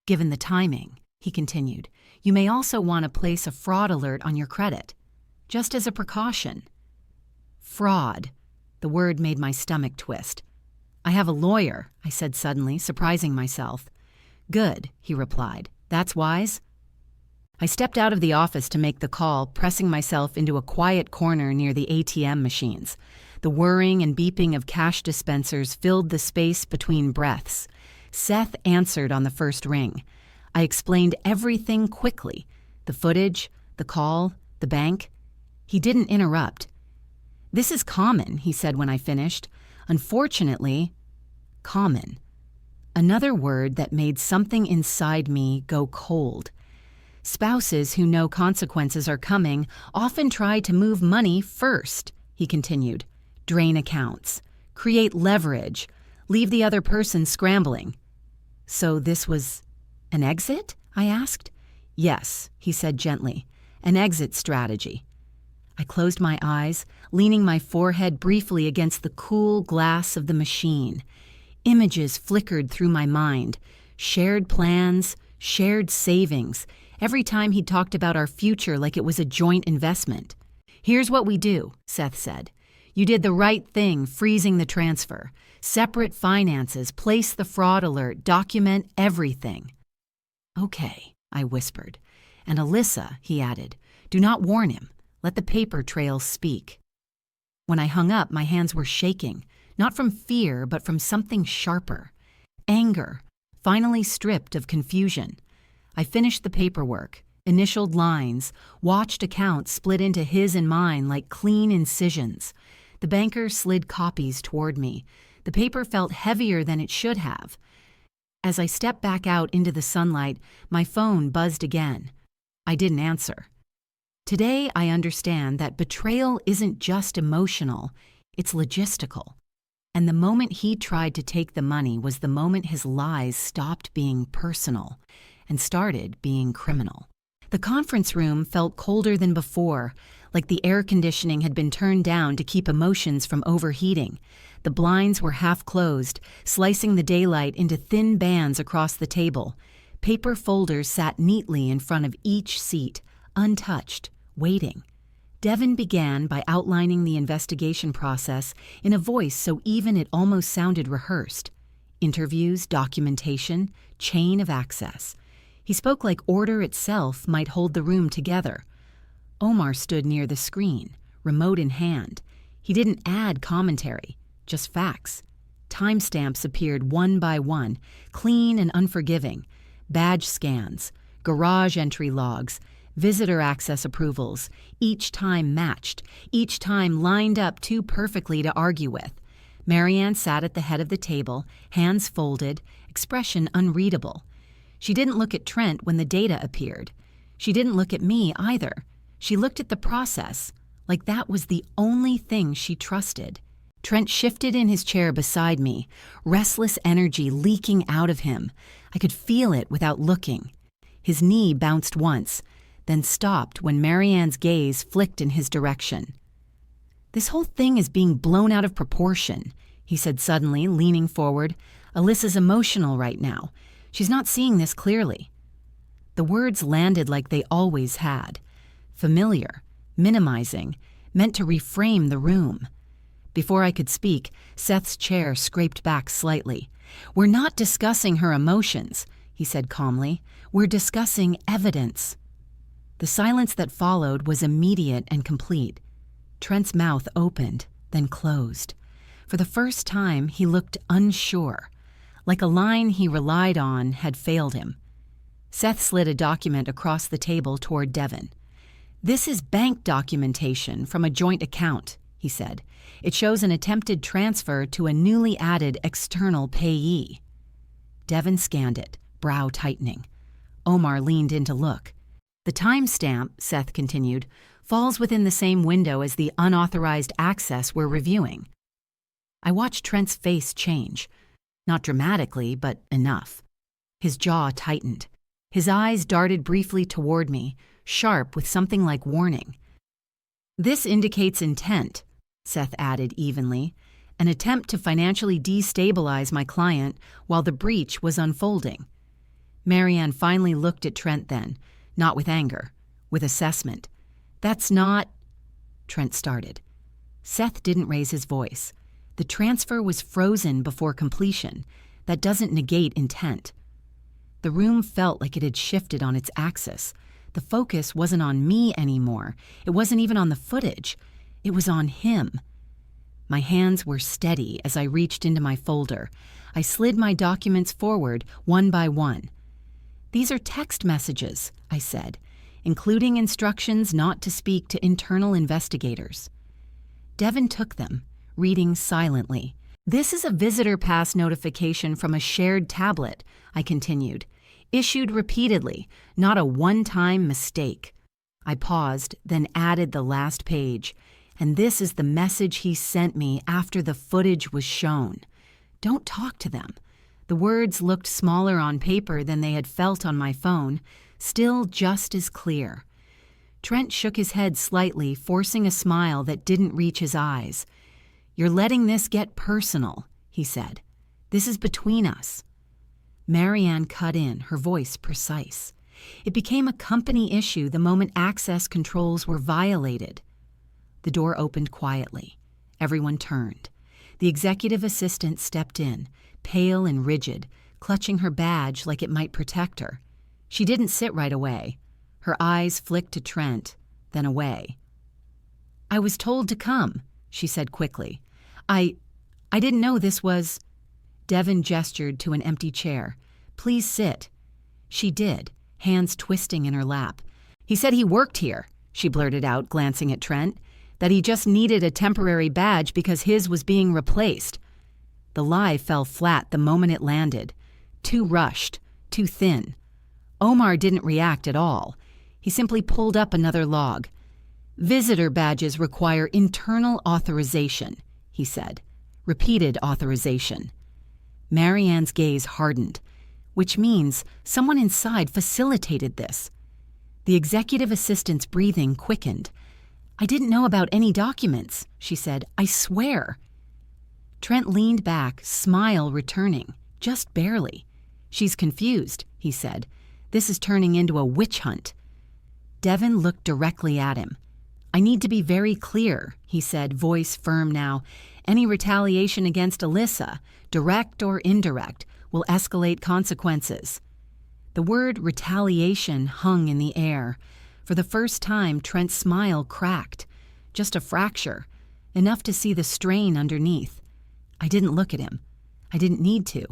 Given the timing, he continued, you may also want to place a fraud alert on your credit, just as a precaution. Fraud. The word made my stomach twist. I have a lawyer, I said suddenly, surprising myself. Good, he replied. That's wise. I stepped out of the office to make the call, pressing myself into a quiet corner near the ATM machines. The whirring and beeping of cash dispensers filled the space between breaths. Seth answered on the first ring. I explained everything quickly. The footage, the call, the bank. He didn't interrupt. This is common, he said when I finished. Unfortunately, common. Another word that made something inside me go cold. Spouses who know consequences are coming often try to move money first, he continued. Drain accounts, create leverage, leave the other person scrambling. So this was an exit? I asked. Yes, he said gently. An exit strategy. I closed my eyes, leaning my forehead briefly against the cool glass of the machine. Images flickered through my mind. Shared plans, shared savings. Every time he talked about our future like it was a joint investment. Here's what we do, Seth said. You did the right thing freezing the transfer. Separate finances, place the fraud alert, document everything. Okay, I whispered. And Alyssa, he added, do not warn him. Let the paper trail speak. When I hung up, my hands were shaking, not from fear, but from something sharper. Anger, finally stripped of confusion. I finished the paperwork, initialed lines, watched accounts split into his and mine like clean incisions. The banker slid copies toward me. The paper felt heavier than it should have. As I stepped back out into the sunlight, my phone buzzed again. I didn't answer. Today, I understand that betrayal isn't just emotional, it's logistical. And the moment he tried to take the money was the moment his lies stopped being personal and started being criminal. The conference room felt colder than before, like the air conditioning had been turned down to keep emotions from overheating. The blinds were half closed, slicing the daylight into thin bands across the table. Paper folders sat neatly in front of each seat, untouched, waiting. Devin began by outlining the investigation process in a voice so even it almost sounded rehearsed. Interviews, documentation, chain of access. He spoke like order itself might hold the room together. Omar stood near the screen, remote in hand. He didn't add commentary, just facts. Timestamps appeared one by one, clean and unforgiving. Badge scans, garage entry logs, Visitor access approvals, each time matched, each time lined up too perfectly to argue with. Marianne sat at the head of the table, hands folded, expression unreadable. She didn't look at Trent when the data appeared. She didn't look at me either. She looked at the process, like that was the only thing she trusted. Trent shifted in his chair beside me, restless energy leaking out of him. I could feel it without looking. His knee bounced once, then stopped when Marianne's gaze flicked in his direction. "This whole thing is being blown out of proportion," he said suddenly, leaning forward. "Alyssa's emotional right now. She's not seeing this clearly." The words landed like they always had. Familiar, minimizing, meant to reframe the room. Before I could speak, Seth's chair scraped back slightly. "We're not discussing her emotions," he said calmly. "We're discussing evidence." The silence that followed was immediate and complete. Trent's mouth opened, then closed. For the first time, he looked unsure, like a line he relied on had failed him. Seth slid a document across the table toward Devon. "This is bank documentation from a joint account," he said. "It shows an attempted transfer to a newly added external payee." Devon scanned it, brow tightening. Omar leaned in to look. "The timestamp," Seth continued, "falls within the same window as the unauthorized access we're reviewing." I watched Trent's face change. Not dramatically, but enough. His jaw tightened. His eyes darted briefly toward me, sharp with something like warning. "This indicates intent," Seth added evenly, "an attempt to financially destabilize my client while the breach was unfolding." Marianne finally looked at Trent then, not with anger, with assessment. "That's not—" Trent started. Seth didn't raise his voice. The transfer was frozen before completion. That doesn't negate intent. The room felt like it had shifted on its axis. The focus wasn't on me anymore. It wasn't even on the footage. It was on him. My hands were steady as I reached into my folder. I slid my documents forward, one by one. "These are text messages," I said, "including instructions not to speak to internal investigators." Devon took them, reading silently. "This is a visitor pass notification from a shared tablet," I continued. "Issued repeatedly, not a one-time mistake." I paused, then added the last page. "And this is the message he sent me after the footage was shown. Don't talk to them." The words looked smaller on paper than they had felt on my phone, still just as clear. Trent shook his head slightly, forcing a smile that didn't reach his eyes. "You're letting this get personal," he said. "This is between us." Marianne cut in, her voice precise. "It became a company issue the moment access controls were violated." The door opened quietly. Everyone turned. The executive assistant stepped in, pale and rigid, clutching her badge like it might protect her. She didn't sit right away. Her eyes flicked to Trent, then away. "I was told to come," she said quickly. I didn't know this was—" Devon gestured to an empty chair. "Please sit." She did, hands twisting in her lap. "He said he worked here," she blurted out, glancing at Trent, "that he just needed a temporary badge because his was being replaced." The lie fell flat the moment it landed. Too rushed, too thin. Omar didn't react at all. He simply pulled up another log. "Visitor badges require internal authorization," he said. "Repeated authorization." Marianne's gaze hardened, which means someone inside facilitated this. The executive assistant's breathing quickened. "I didn't know about any documents," she said. "I swear." Trent leaned back, smile returning, just barely. "She's confused," he said. "This is turning into a witch hunt." Devon looked directly at him. "I need to be very clear," he said, voice firm now. "Any retaliation against Alyssa, direct or indirect, will escalate consequences." The word retaliation hung in the air. For the first time, Trent's smile cracked. Just a fracture, enough to see the strain underneath. I didn't look at him. I didn't need to.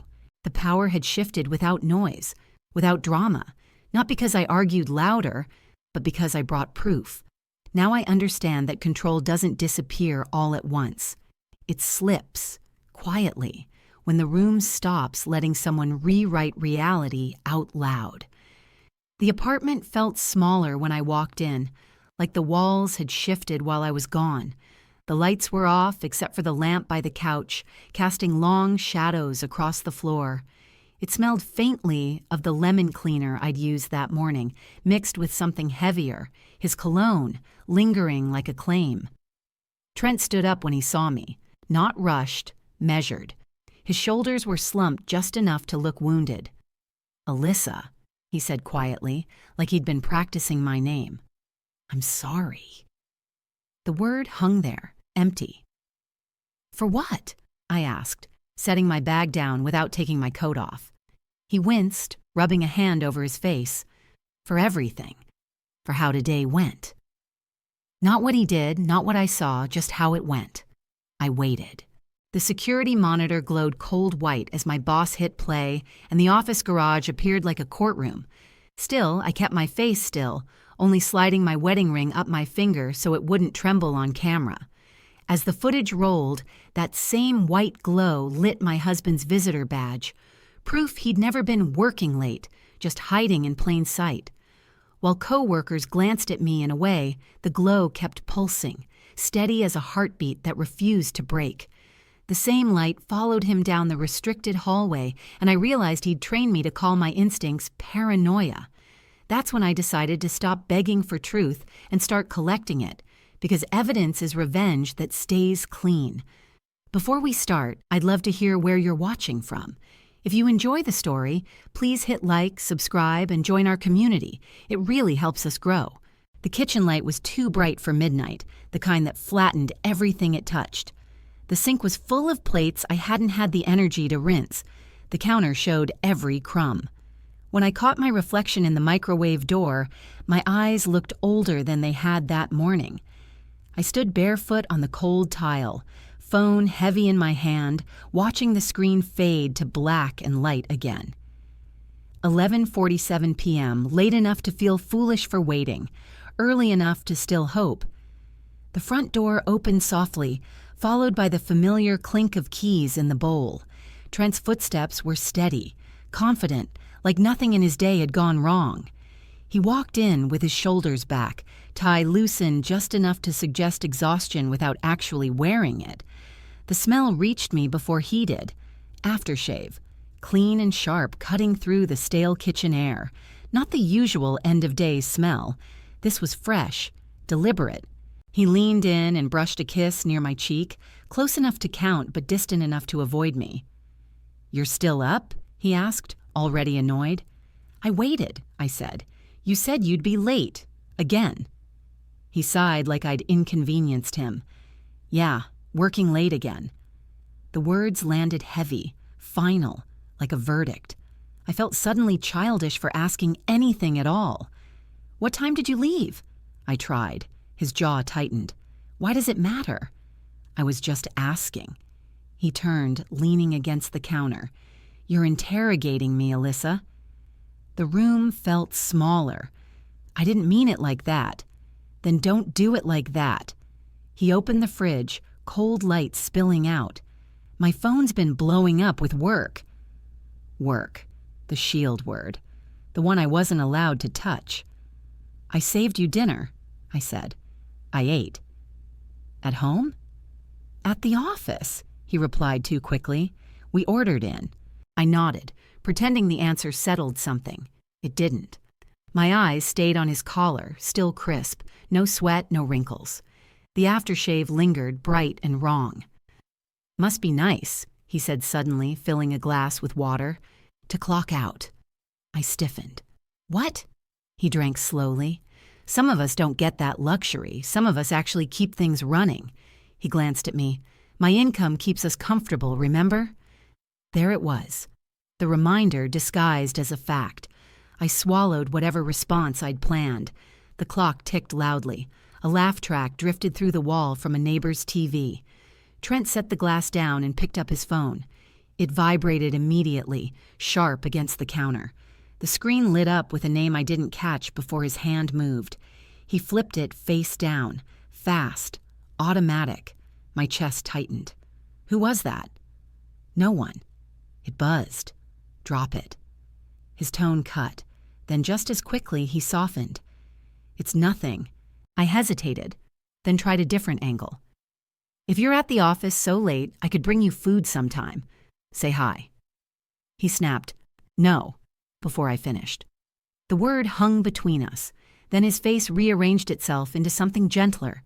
The power had shifted without noise, without drama, not because I argued louder, but because I brought proof. Now I understand that control doesn't disappear all at once. It slips, quietly, when the room stops letting someone rewrite reality out loud. The apartment felt smaller when I walked in, like the walls had shifted while I was gone. The lights were off except for the lamp by the couch, casting long shadows across the floor. It smelled faintly of the lemon cleaner I'd used that morning, mixed with something heavier, his cologne, lingering like a claim. Trent stood up when he saw me, not rushed, measured. His shoulders were slumped just enough to look wounded. "Alyssa," he said quietly, like he'd been practicing my name. "I'm sorry." The word hung there, empty. "For what?" I asked, setting my bag down without taking my coat off. He winced, rubbing a hand over his face. "For everything. For how today went." Not what he did, not what I saw, just how it went. I waited. The security monitor glowed cold white as my boss hit play, and the office garage appeared like a courtroom. Still, I kept my face still, only sliding my wedding ring up my finger so it wouldn't tremble on camera. As the footage rolled, that same white glow lit my husband's visitor badge, proof he'd never been working late, just hiding in plain sight. While coworkers glanced at me and away, the glow kept pulsing, steady as a heartbeat that refused to break. The same light followed him down the restricted hallway, and I realized he'd trained me to call my instincts paranoia. That's when I decided to stop begging for truth and start collecting it, because evidence is revenge that stays clean. Before we start, I'd love to hear where you're watching from. If you enjoy the story, please hit like, subscribe, and join our community. It really helps us grow. The kitchen light was too bright for midnight, the kind that flattened everything it touched. The sink was full of plates I hadn't had the energy to rinse. The counter showed every crumb. When I caught my reflection in the microwave door, my eyes looked older than they had that morning. I stood barefoot on the cold tile, phone heavy in my hand, watching the screen fade to black and light again. 11:47 p.m., late enough to feel foolish for waiting, early enough to still hope. The front door opened softly, followed by the familiar clink of keys in the bowl. Trent's footsteps were steady, confident, like nothing in his day had gone wrong. He walked in with his shoulders back, tie loosened just enough to suggest exhaustion without actually wearing it. The smell reached me before he did. Aftershave, clean and sharp, cutting through the stale kitchen air. Not the usual end-of-day smell. This was fresh, deliberate. He leaned in and brushed a kiss near my cheek, close enough to count but distant enough to avoid me. "You're still up?" he asked, already annoyed. "I waited," I said. "You said you'd be late. Again." He sighed like I'd inconvenienced him. "Yeah, working late again." The words landed heavy, final, like a verdict. I felt suddenly childish for asking anything at all. "What time did you leave?" I tried. His jaw tightened. "Why does it matter?" I was just asking. He turned, leaning against the counter. "You're interrogating me, Alyssa." The room felt smaller. "I didn't mean it like that." "Then don't do it like that." He opened the fridge, cold light spilling out. "My phone's been blowing up with work." Work, the shield word, the one I wasn't allowed to touch. "I saved you dinner," I said. I ate. "At home?" "At the office," he replied too quickly. "We ordered in." I nodded, pretending the answer settled something. It didn't. My eyes stayed on his collar, still crisp, no sweat, no wrinkles. The aftershave lingered, bright and wrong. "Must be nice," he said suddenly, filling a glass with water, "to clock out." I stiffened. "What?" He drank slowly. "Some of us don't get that luxury. Some of us actually keep things running." He glanced at me. "My income keeps us comfortable, remember?" There it was. The reminder disguised as a fact. I swallowed whatever response I'd planned. The clock ticked loudly. A laugh track drifted through the wall from a neighbor's TV. Trent set the glass down and picked up his phone. It vibrated immediately, sharp against the counter. The screen lit up with a name I didn't catch before his hand moved. He flipped it face down, fast, automatic. My chest tightened. Who was that? No one. It buzzed. Drop it. His tone cut. Then just as quickly, he softened. It's nothing. I hesitated, then tried a different angle. If you're at the office so late, I could bring you food sometime. Say hi. He snapped, no, before I finished. The word hung between us. Then his face rearranged itself into something gentler.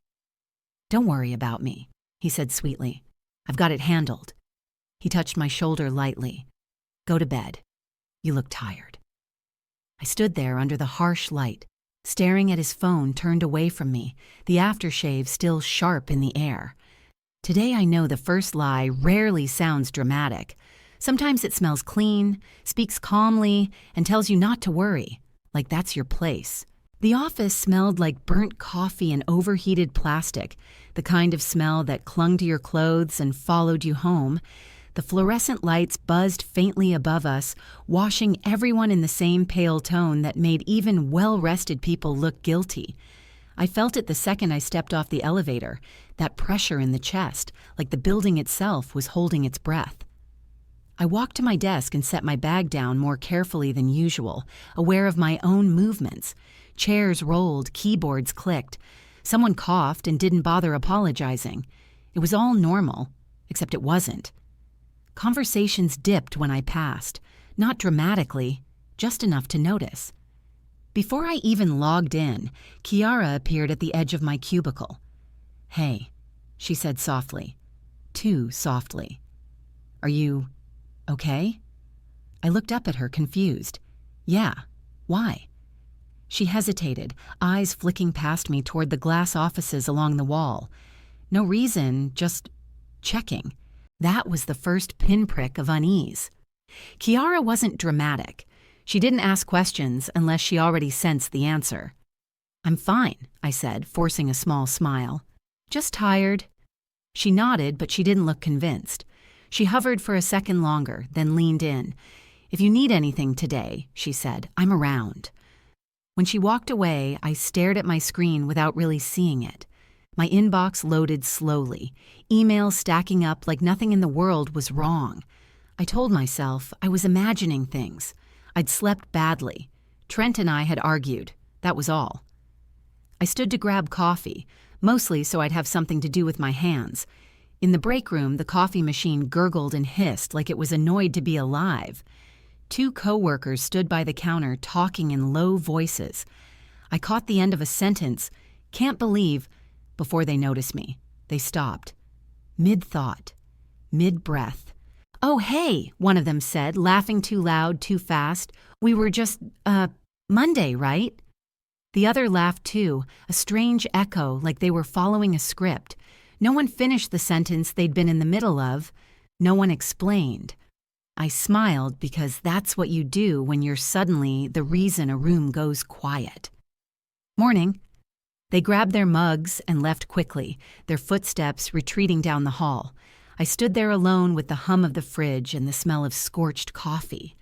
Don't worry about me, he said sweetly. I've got it handled. He touched my shoulder lightly. Go to bed. You look tired. I stood there under the harsh light, staring at his phone turned away from me, the aftershave still sharp in the air. Today I know the first lie rarely sounds dramatic. Sometimes it smells clean, speaks calmly, and tells you not to worry, like that's your place. The office smelled like burnt coffee and overheated plastic, the kind of smell that clung to your clothes and followed you home. The fluorescent lights buzzed faintly above us, washing everyone in the same pale tone that made even well-rested people look guilty. I felt it the second I stepped off the elevator, that pressure in the chest, like the building itself was holding its breath. I walked to my desk and set my bag down more carefully than usual, aware of my own movements. Chairs rolled, keyboards clicked. Someone coughed and didn't bother apologizing. It was all normal, except it wasn't. Conversations dipped when I passed, not dramatically, just enough to notice. Before I even logged in, Kiara appeared at the edge of my cubicle. Hey, she said softly, too softly. Are you okay? I looked up at her, confused. Yeah, why? She hesitated, eyes flicking past me toward the glass offices along the wall. No reason, just checking. That was the first pinprick of unease. Kiara wasn't dramatic. She didn't ask questions unless she already sensed the answer. I'm fine, I said, forcing a small smile. Just tired. She nodded, but she didn't look convinced. She hovered for a second longer, then leaned in. If you need anything today, she said, I'm around. When she walked away, I stared at my screen without really seeing it. My inbox loaded slowly, emails stacking up like nothing in the world was wrong. I told myself I was imagining things. I'd slept badly. Trent and I had argued. That was all. I stood to grab coffee, mostly so I'd have something to do with my hands. In the break room, the coffee machine gurgled and hissed like it was annoyed to be alive. 2 coworkers stood by the counter talking in low voices. I caught the end of a sentence, can't believe, before they noticed me. They stopped. Mid-thought. Mid-breath. Oh, hey, one of them said, laughing too loud, too fast. We were just, Monday, right? The other laughed too, a strange echo like they were following a script. No one finished the sentence they'd been in the middle of. No one explained. I smiled because that's what you do when you're suddenly the reason a room goes quiet. Morning. They grabbed their mugs and left quickly, their footsteps retreating down the hall. I stood there alone with the hum of the fridge and the smell of scorched coffee,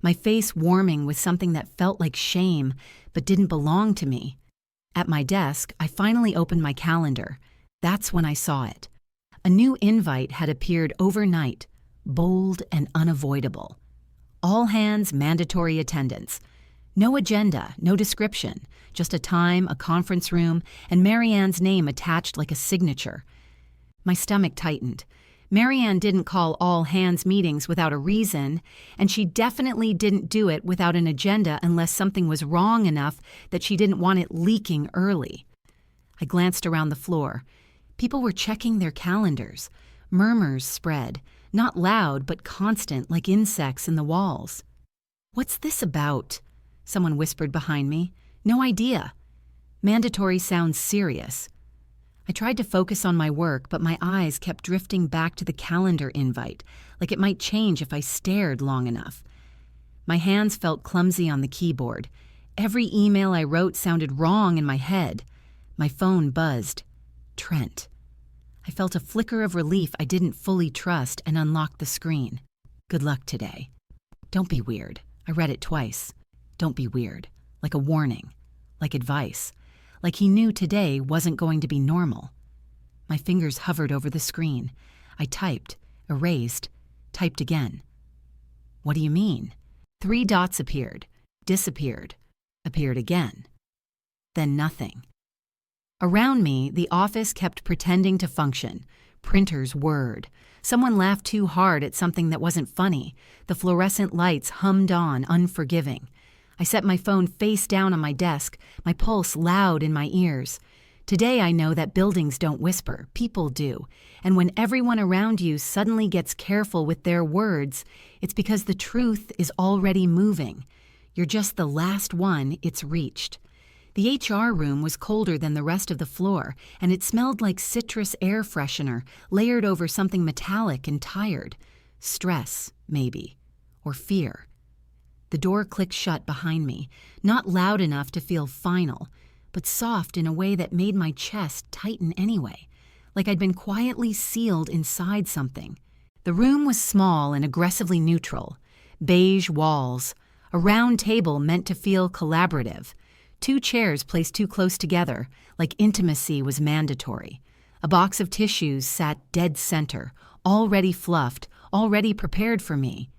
my face warming with something that felt like shame but didn't belong to me. At my desk, I finally opened my calendar. That's when I saw it. A new invite had appeared overnight, bold and unavoidable. All hands mandatory attendance. No agenda, no description, just a time, a conference room, and Marianne's name attached like a signature. My stomach tightened. Marianne didn't call all hands meetings without a reason, and she definitely didn't do it without an agenda unless something was wrong enough that she didn't want it leaking early. I glanced around the floor. People were checking their calendars. Murmurs spread, not loud but constant like insects in the walls. What's this about? Someone whispered behind me. No idea. Mandatory sounds serious. I tried to focus on my work, but my eyes kept drifting back to the calendar invite, like it might change if I stared long enough. My hands felt clumsy on the keyboard. Every email I wrote sounded wrong in my head. My phone buzzed. Trent. I felt a flicker of relief I didn't fully trust and unlocked the screen. Good luck today. Don't be weird. I read it twice. Don't be weird. Like a warning. Like advice. Like he knew today wasn't going to be normal. My fingers hovered over the screen. I typed, erased, typed again. What do you mean? 3 dots appeared, disappeared, appeared again. Then nothing. Around me, the office kept pretending to function. Printers whirred. Someone laughed too hard at something that wasn't funny. The fluorescent lights hummed on, unforgiving. I set my phone face down on my desk, my pulse loud in my ears. Today I know that buildings don't whisper, people do. And when everyone around you suddenly gets careful with their words, it's because the truth is already moving. You're just the last one it's reached. The HR room was colder than the rest of the floor, and it smelled like citrus air freshener layered over something metallic and tired. Stress, maybe. Or fear. The door clicked shut behind me, not loud enough to feel final, but soft in a way that made my chest tighten anyway, like I'd been quietly sealed inside something. The room was small and aggressively neutral. Beige walls. A round table meant to feel collaborative. 2 chairs placed too close together, like intimacy was mandatory. A box of tissues sat dead center, already fluffed, already prepared for me.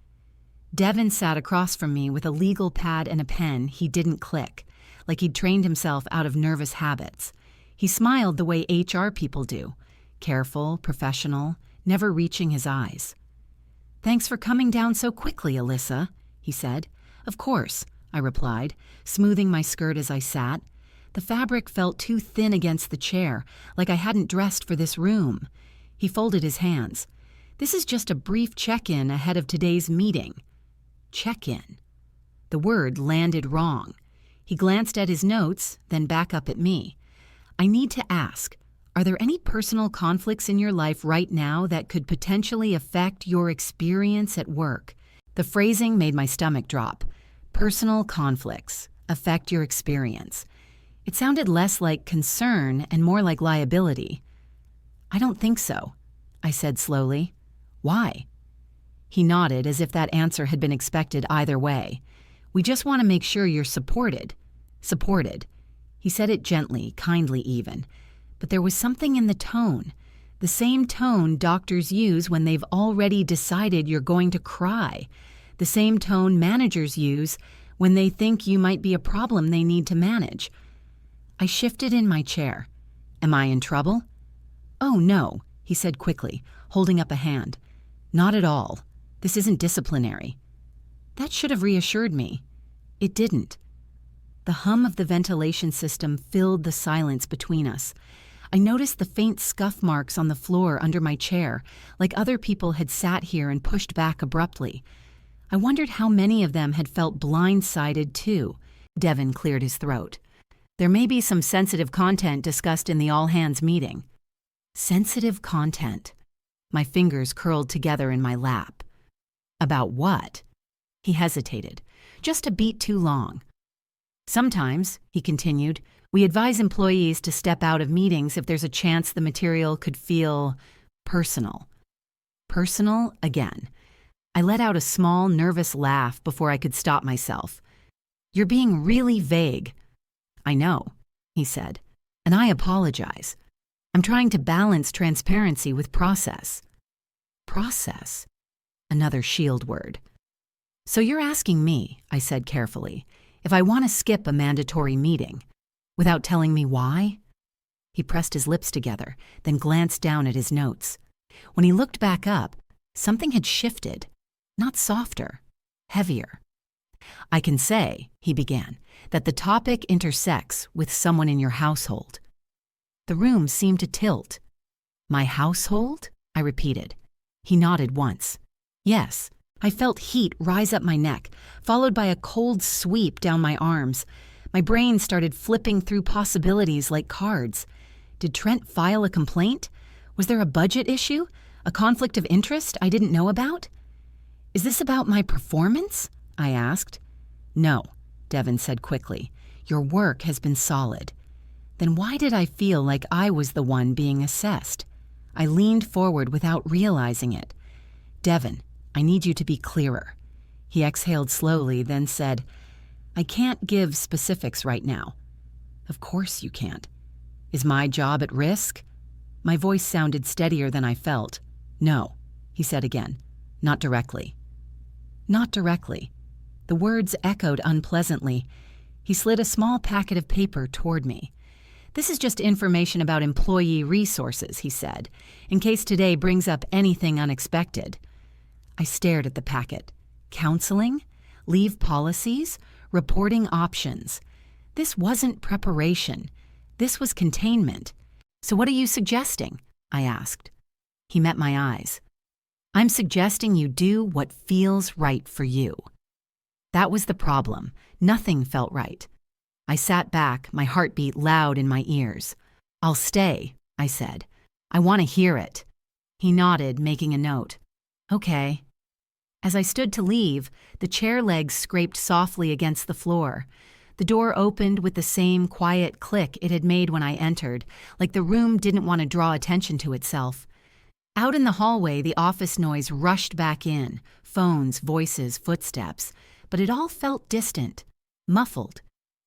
Devin sat across from me with a legal pad and a pen he didn't click, like he'd trained himself out of nervous habits. He smiled the way HR people do, careful, professional, never reaching his eyes. "Thanks for coming down so quickly, Alyssa," he said. "Of course," I replied, smoothing my skirt as I sat. The fabric felt too thin against the chair, like I hadn't dressed for this room. He folded his hands. "This is just a brief check-in ahead of today's meeting." Check-in. The word landed wrong. He glanced at his notes, then back up at me. "I need to ask, are there any personal conflicts in your life right now that could potentially affect your experience at work?" The phrasing made my stomach drop. Personal conflicts affect your experience. It sounded less like concern and more like liability. "I don't think so," I said slowly. "Why?" He nodded as if that answer had been expected either way. "We just want to make sure you're supported." Supported. He said it gently, kindly even. But there was something in the tone. The same tone doctors use when they've already decided you're going to cry. The same tone managers use when they think you might be a problem they need to manage. I shifted in my chair. "Am I in trouble?" "Oh, no," he said quickly, holding up a hand. "Not at all. This isn't disciplinary." That should have reassured me. It didn't. The hum of the ventilation system filled the silence between us. I noticed the faint scuff marks on the floor under my chair, like other people had sat here and pushed back abruptly. I wondered how many of them had felt blindsided too. Devin cleared his throat. "There may be some sensitive content discussed in the all-hands meeting." Sensitive content. My fingers curled together in my lap. "About what?" He hesitated, just a beat too long. "Sometimes," he continued, "we advise employees to step out of meetings if there's a chance the material could feel personal." Personal again. I let out a small, nervous laugh before I could stop myself. "You're being really vague." "I know," he said, "and I apologize. I'm trying to balance transparency with process." Process? Another shield word. "So you're asking me," I said carefully, "if I want to skip a mandatory meeting, without telling me why?" He pressed his lips together, then glanced down at his notes. When he looked back up, something had shifted. Not softer, heavier. "I can say," he began, "that the topic intersects with someone in your household." The room seemed to tilt. "My household?" I repeated. He nodded once. "Yes." I felt heat rise up my neck, followed by a cold sweep down my arms. My brain started flipping through possibilities like cards. Did Trent file a complaint? Was there a budget issue? A conflict of interest I didn't know about? "Is this about my performance?" I asked. "No," Devin said quickly. "Your work has been solid." Then why did I feel like I was the one being assessed? I leaned forward without realizing it. "Devin, I need you to be clearer." He exhaled slowly, then said, I can't give specifics right now. Of course you can't. Is my job at risk? My voice sounded steadier than I felt. No, he said again. Not directly. Not directly. The words echoed unpleasantly. He slid a small packet of paper toward me. This is just information about employee resources, he said, in case today brings up anything unexpected. I stared at the packet. Counseling? Leave policies? Reporting options. This wasn't preparation. This was containment. So what are you suggesting? I asked. He met my eyes. I'm suggesting you do what feels right for you. That was the problem. Nothing felt right. I sat back, my heartbeat loud in my ears. I'll stay, I said. I want to hear it. He nodded, making a note. Okay. As I stood to leave, the chair legs scraped softly against the floor. The door opened with the same quiet click it had made when I entered, like the room didn't want to draw attention to itself. Out in the hallway, the office noise rushed back in, phones, voices, footsteps, but it all felt distant, muffled.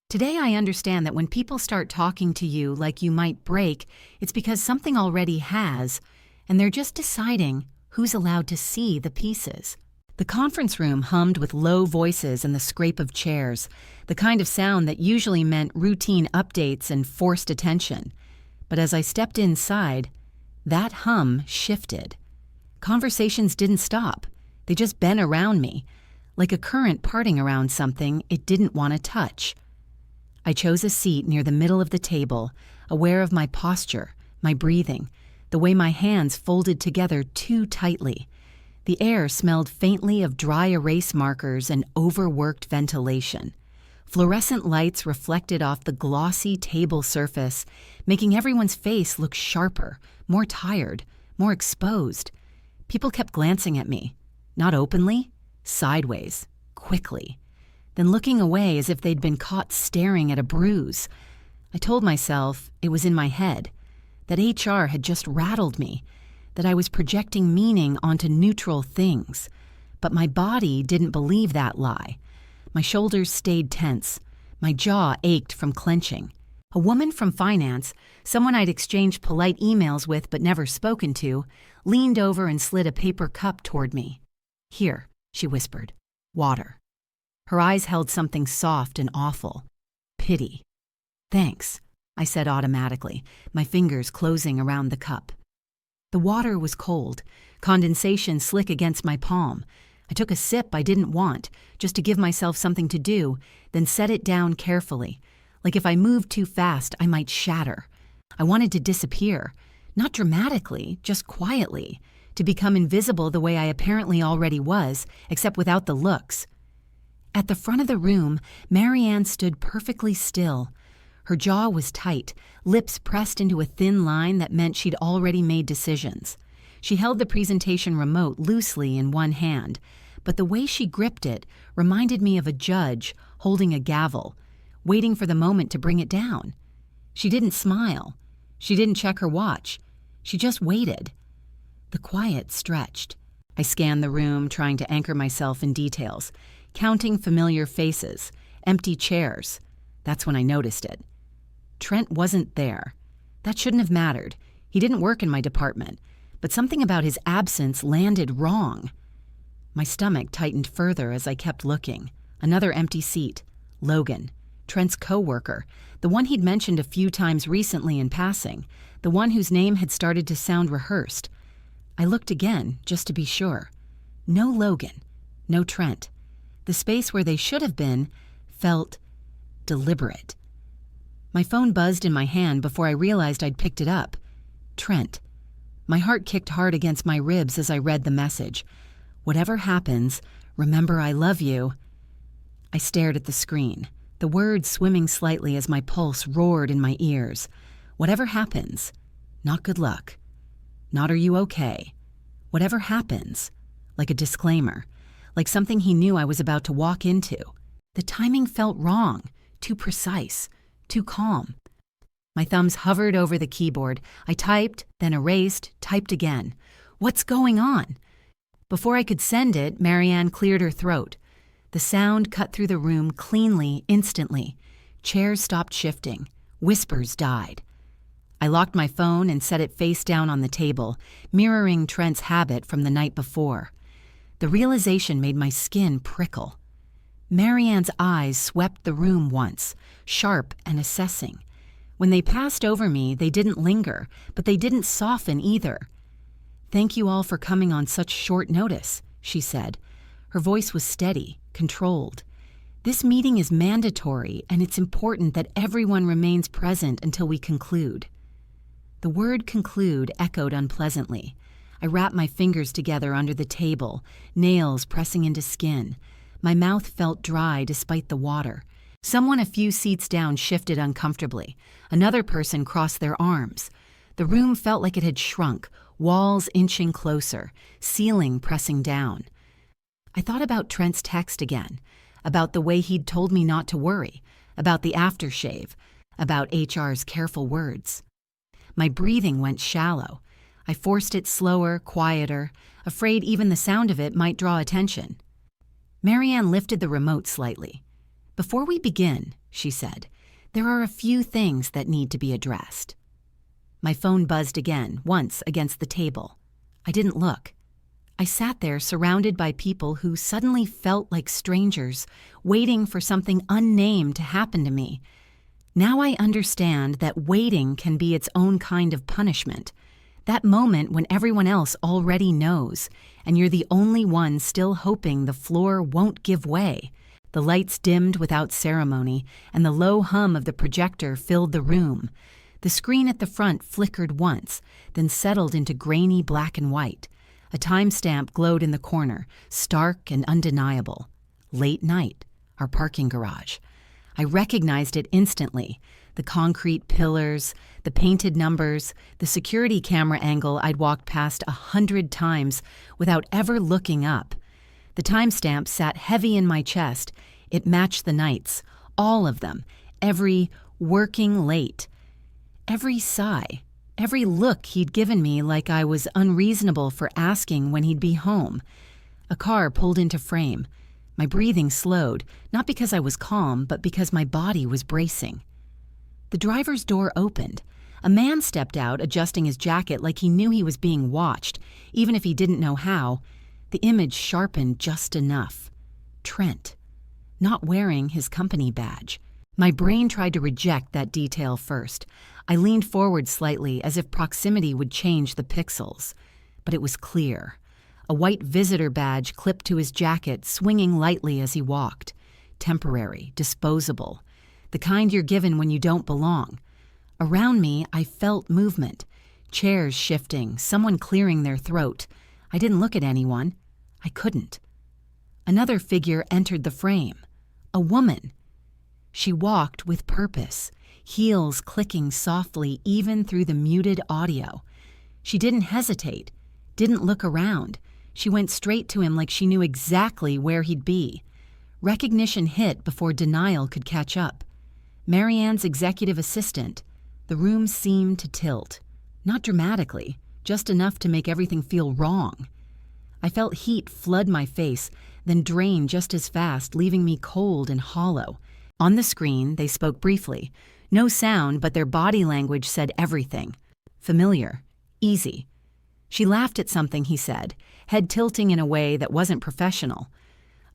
Today I understand that when people start talking to you like you might break, it's because something already has, and they're just deciding who's allowed to see the pieces. The conference room hummed with low voices and the scrape of chairs, the kind of sound that usually meant routine updates and forced attention. But as I stepped inside, that hum shifted. Conversations didn't stop. They just bent around me, like a current parting around something it didn't want to touch. I chose a seat near the middle of the table, aware of my posture, my breathing, the way my hands folded together too tightly. The air smelled faintly of dry erase markers and overworked ventilation. Fluorescent lights reflected off the glossy table surface, making everyone's face look sharper, more tired, more exposed. People kept glancing at me, not openly, sideways, quickly, then looking away as if they'd been caught staring at a bruise. I told myself it was in my head, that HR had just rattled me, that I was projecting meaning onto neutral things. But my body didn't believe that lie. My shoulders stayed tense. My jaw ached from clenching. A woman from finance, someone I'd exchanged polite emails with but never spoken to, leaned over and slid a paper cup toward me. Here, she whispered. Water. Her eyes held something soft and awful. Pity. Thanks, I said automatically, my fingers closing around the cup. The water was cold, condensation slick against my palm. I took a sip I didn't want, just to give myself something to do, then set it down carefully, like if I moved too fast I might shatter. I wanted to disappear, not dramatically, just quietly, to become invisible the way I apparently already was, except without the looks. At the front of the room, Marianne stood perfectly still. Her jaw was tight, lips pressed into a thin line that meant she'd already made decisions. She held the presentation remote loosely in one hand, but the way she gripped it reminded me of a judge holding a gavel, waiting for the moment to bring it down. She didn't smile. She didn't check her watch. She just waited. The quiet stretched. I scanned the room, trying to anchor myself in details, counting familiar faces, empty chairs. That's when I noticed it. Trent wasn't there. That shouldn't have mattered. He didn't work in my department, but something about his absence landed wrong. My stomach tightened further as I kept looking. Another empty seat. Logan, Trent's coworker, the one he'd mentioned a few times recently in passing, the one whose name had started to sound rehearsed. I looked again, just to be sure. No Logan, no Trent. The space where they should have been felt deliberate. My phone buzzed in my hand before I realized I'd picked it up. Trent. My heart kicked hard against my ribs as I read the message. Whatever happens, remember I love you. I stared at the screen, the words swimming slightly as my pulse roared in my ears. Whatever happens, not good luck. Not are you okay. Whatever happens, like a disclaimer, like something he knew I was about to walk into. The timing felt wrong, too precise, too calm. My thumbs hovered over the keyboard. I typed, then erased, typed again. What's going on? Before I could send it, Marianne cleared her throat. The sound cut through the room cleanly, instantly. Chairs stopped shifting. Whispers died. I locked my phone and set it face down on the table, mirroring Trent's habit from the night before. The realization made my skin prickle. Marianne's eyes swept the room once, sharp and assessing. When they passed over me, they didn't linger, but they didn't soften either. "Thank you all for coming on such short notice," she said. Her voice was steady, controlled. "This meeting is mandatory, and it's important that everyone remains present until we conclude." The word conclude echoed unpleasantly. I wrapped my fingers together under the table, nails pressing into skin. My mouth felt dry despite the water. Someone a few seats down shifted uncomfortably. Another person crossed their arms. The room felt like it had shrunk, walls inching closer, ceiling pressing down. I thought about Trent's text again, about the way he'd told me not to worry, about the aftershave, about HR's careful words. My breathing went shallow. I forced it slower, quieter, afraid even the sound of it might draw attention. Marianne lifted the remote slightly. "Before we begin," she said, "there are a few things that need to be addressed." My phone buzzed again, once against the table. I didn't look. I sat there surrounded by people who suddenly felt like strangers, waiting for something unnamed to happen to me. Now I understand that waiting can be its own kind of punishment. That moment when everyone else already knows, and you're the only one still hoping the floor won't give way. The lights dimmed without ceremony, and the low hum of the projector filled the room. The screen at the front flickered once, then settled into grainy black and white. A timestamp glowed in the corner, stark and undeniable. Late night, our parking garage. I recognized it instantly. The concrete pillars, the painted numbers, the security camera angle I'd walked past 100 times without ever looking up. The timestamp sat heavy in my chest. It matched the nights, all of them, every working late. Every sigh, every look he'd given me like I was unreasonable for asking when he'd be home. A car pulled into frame. My breathing slowed, not because I was calm, but because my body was bracing. The driver's door opened. A man stepped out, adjusting his jacket like he knew he was being watched, even if he didn't know how. The image sharpened just enough. Trent, not wearing his company badge. My brain tried to reject that detail first. I leaned forward slightly as if proximity would change the pixels. But it was clear. A white visitor badge clipped to his jacket, swinging lightly as he walked. Temporary, disposable. The kind you're given when you don't belong. Around me, I felt movement. Chairs shifting, someone clearing their throat. I didn't look at anyone. I couldn't. Another figure entered the frame. A woman. She walked with purpose, heels clicking softly even through the muted audio. She didn't hesitate, didn't look around. She went straight to him like she knew exactly where he'd be. Recognition hit before denial could catch up. Marianne's executive assistant. The room seemed to tilt. Not dramatically, just enough to make everything feel wrong. I felt heat flood my face, then drain just as fast, leaving me cold and hollow. On the screen, they spoke briefly. No sound, but their body language said everything. Familiar. Easy. She laughed at something he said, head tilting in a way that wasn't professional.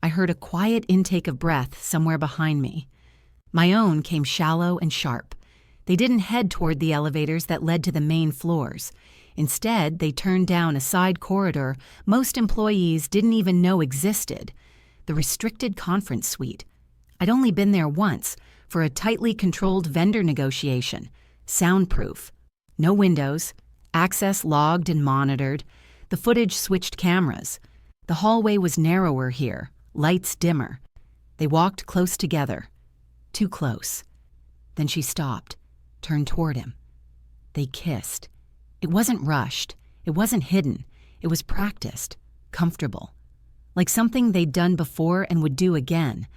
I heard a quiet intake of breath somewhere behind me. My own came shallow and sharp. They didn't head toward the elevators that led to the main floors. Instead, they turned down a side corridor most employees didn't even know existed. The restricted conference suite. I'd only been there once, for a tightly controlled vendor negotiation. Soundproof. No windows. Access logged and monitored. The footage switched cameras. The hallway was narrower here, lights dimmer. They walked close together. Too close. Then she stopped, turned toward him. They kissed. It wasn't rushed. It wasn't hidden. It was practiced, comfortable. Like something they'd done before and would do again.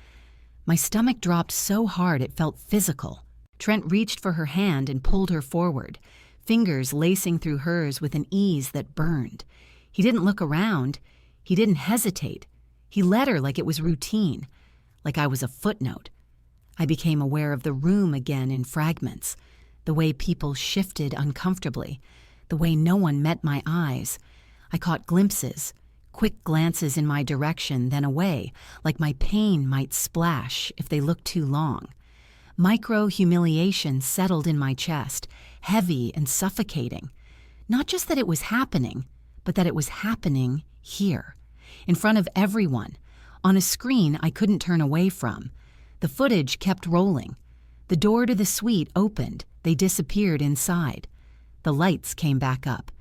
My stomach dropped so hard it felt physical. Trent reached for her hand and pulled her forward, fingers lacing through hers with an ease that burned. He didn't look around. He didn't hesitate. He led her like it was routine, like I was a footnote. I became aware of the room again in fragments, the way people shifted uncomfortably, the way no one met my eyes. I caught glimpses, quick glances in my direction, then away, like my pain might splash if they looked too long. Micro-humiliation settled in my chest, heavy and suffocating. Not just that it was happening, but that it was happening here, in front of everyone, on a screen I couldn't turn away from. The footage kept rolling. The door to the suite opened. They disappeared inside. The lights came back up.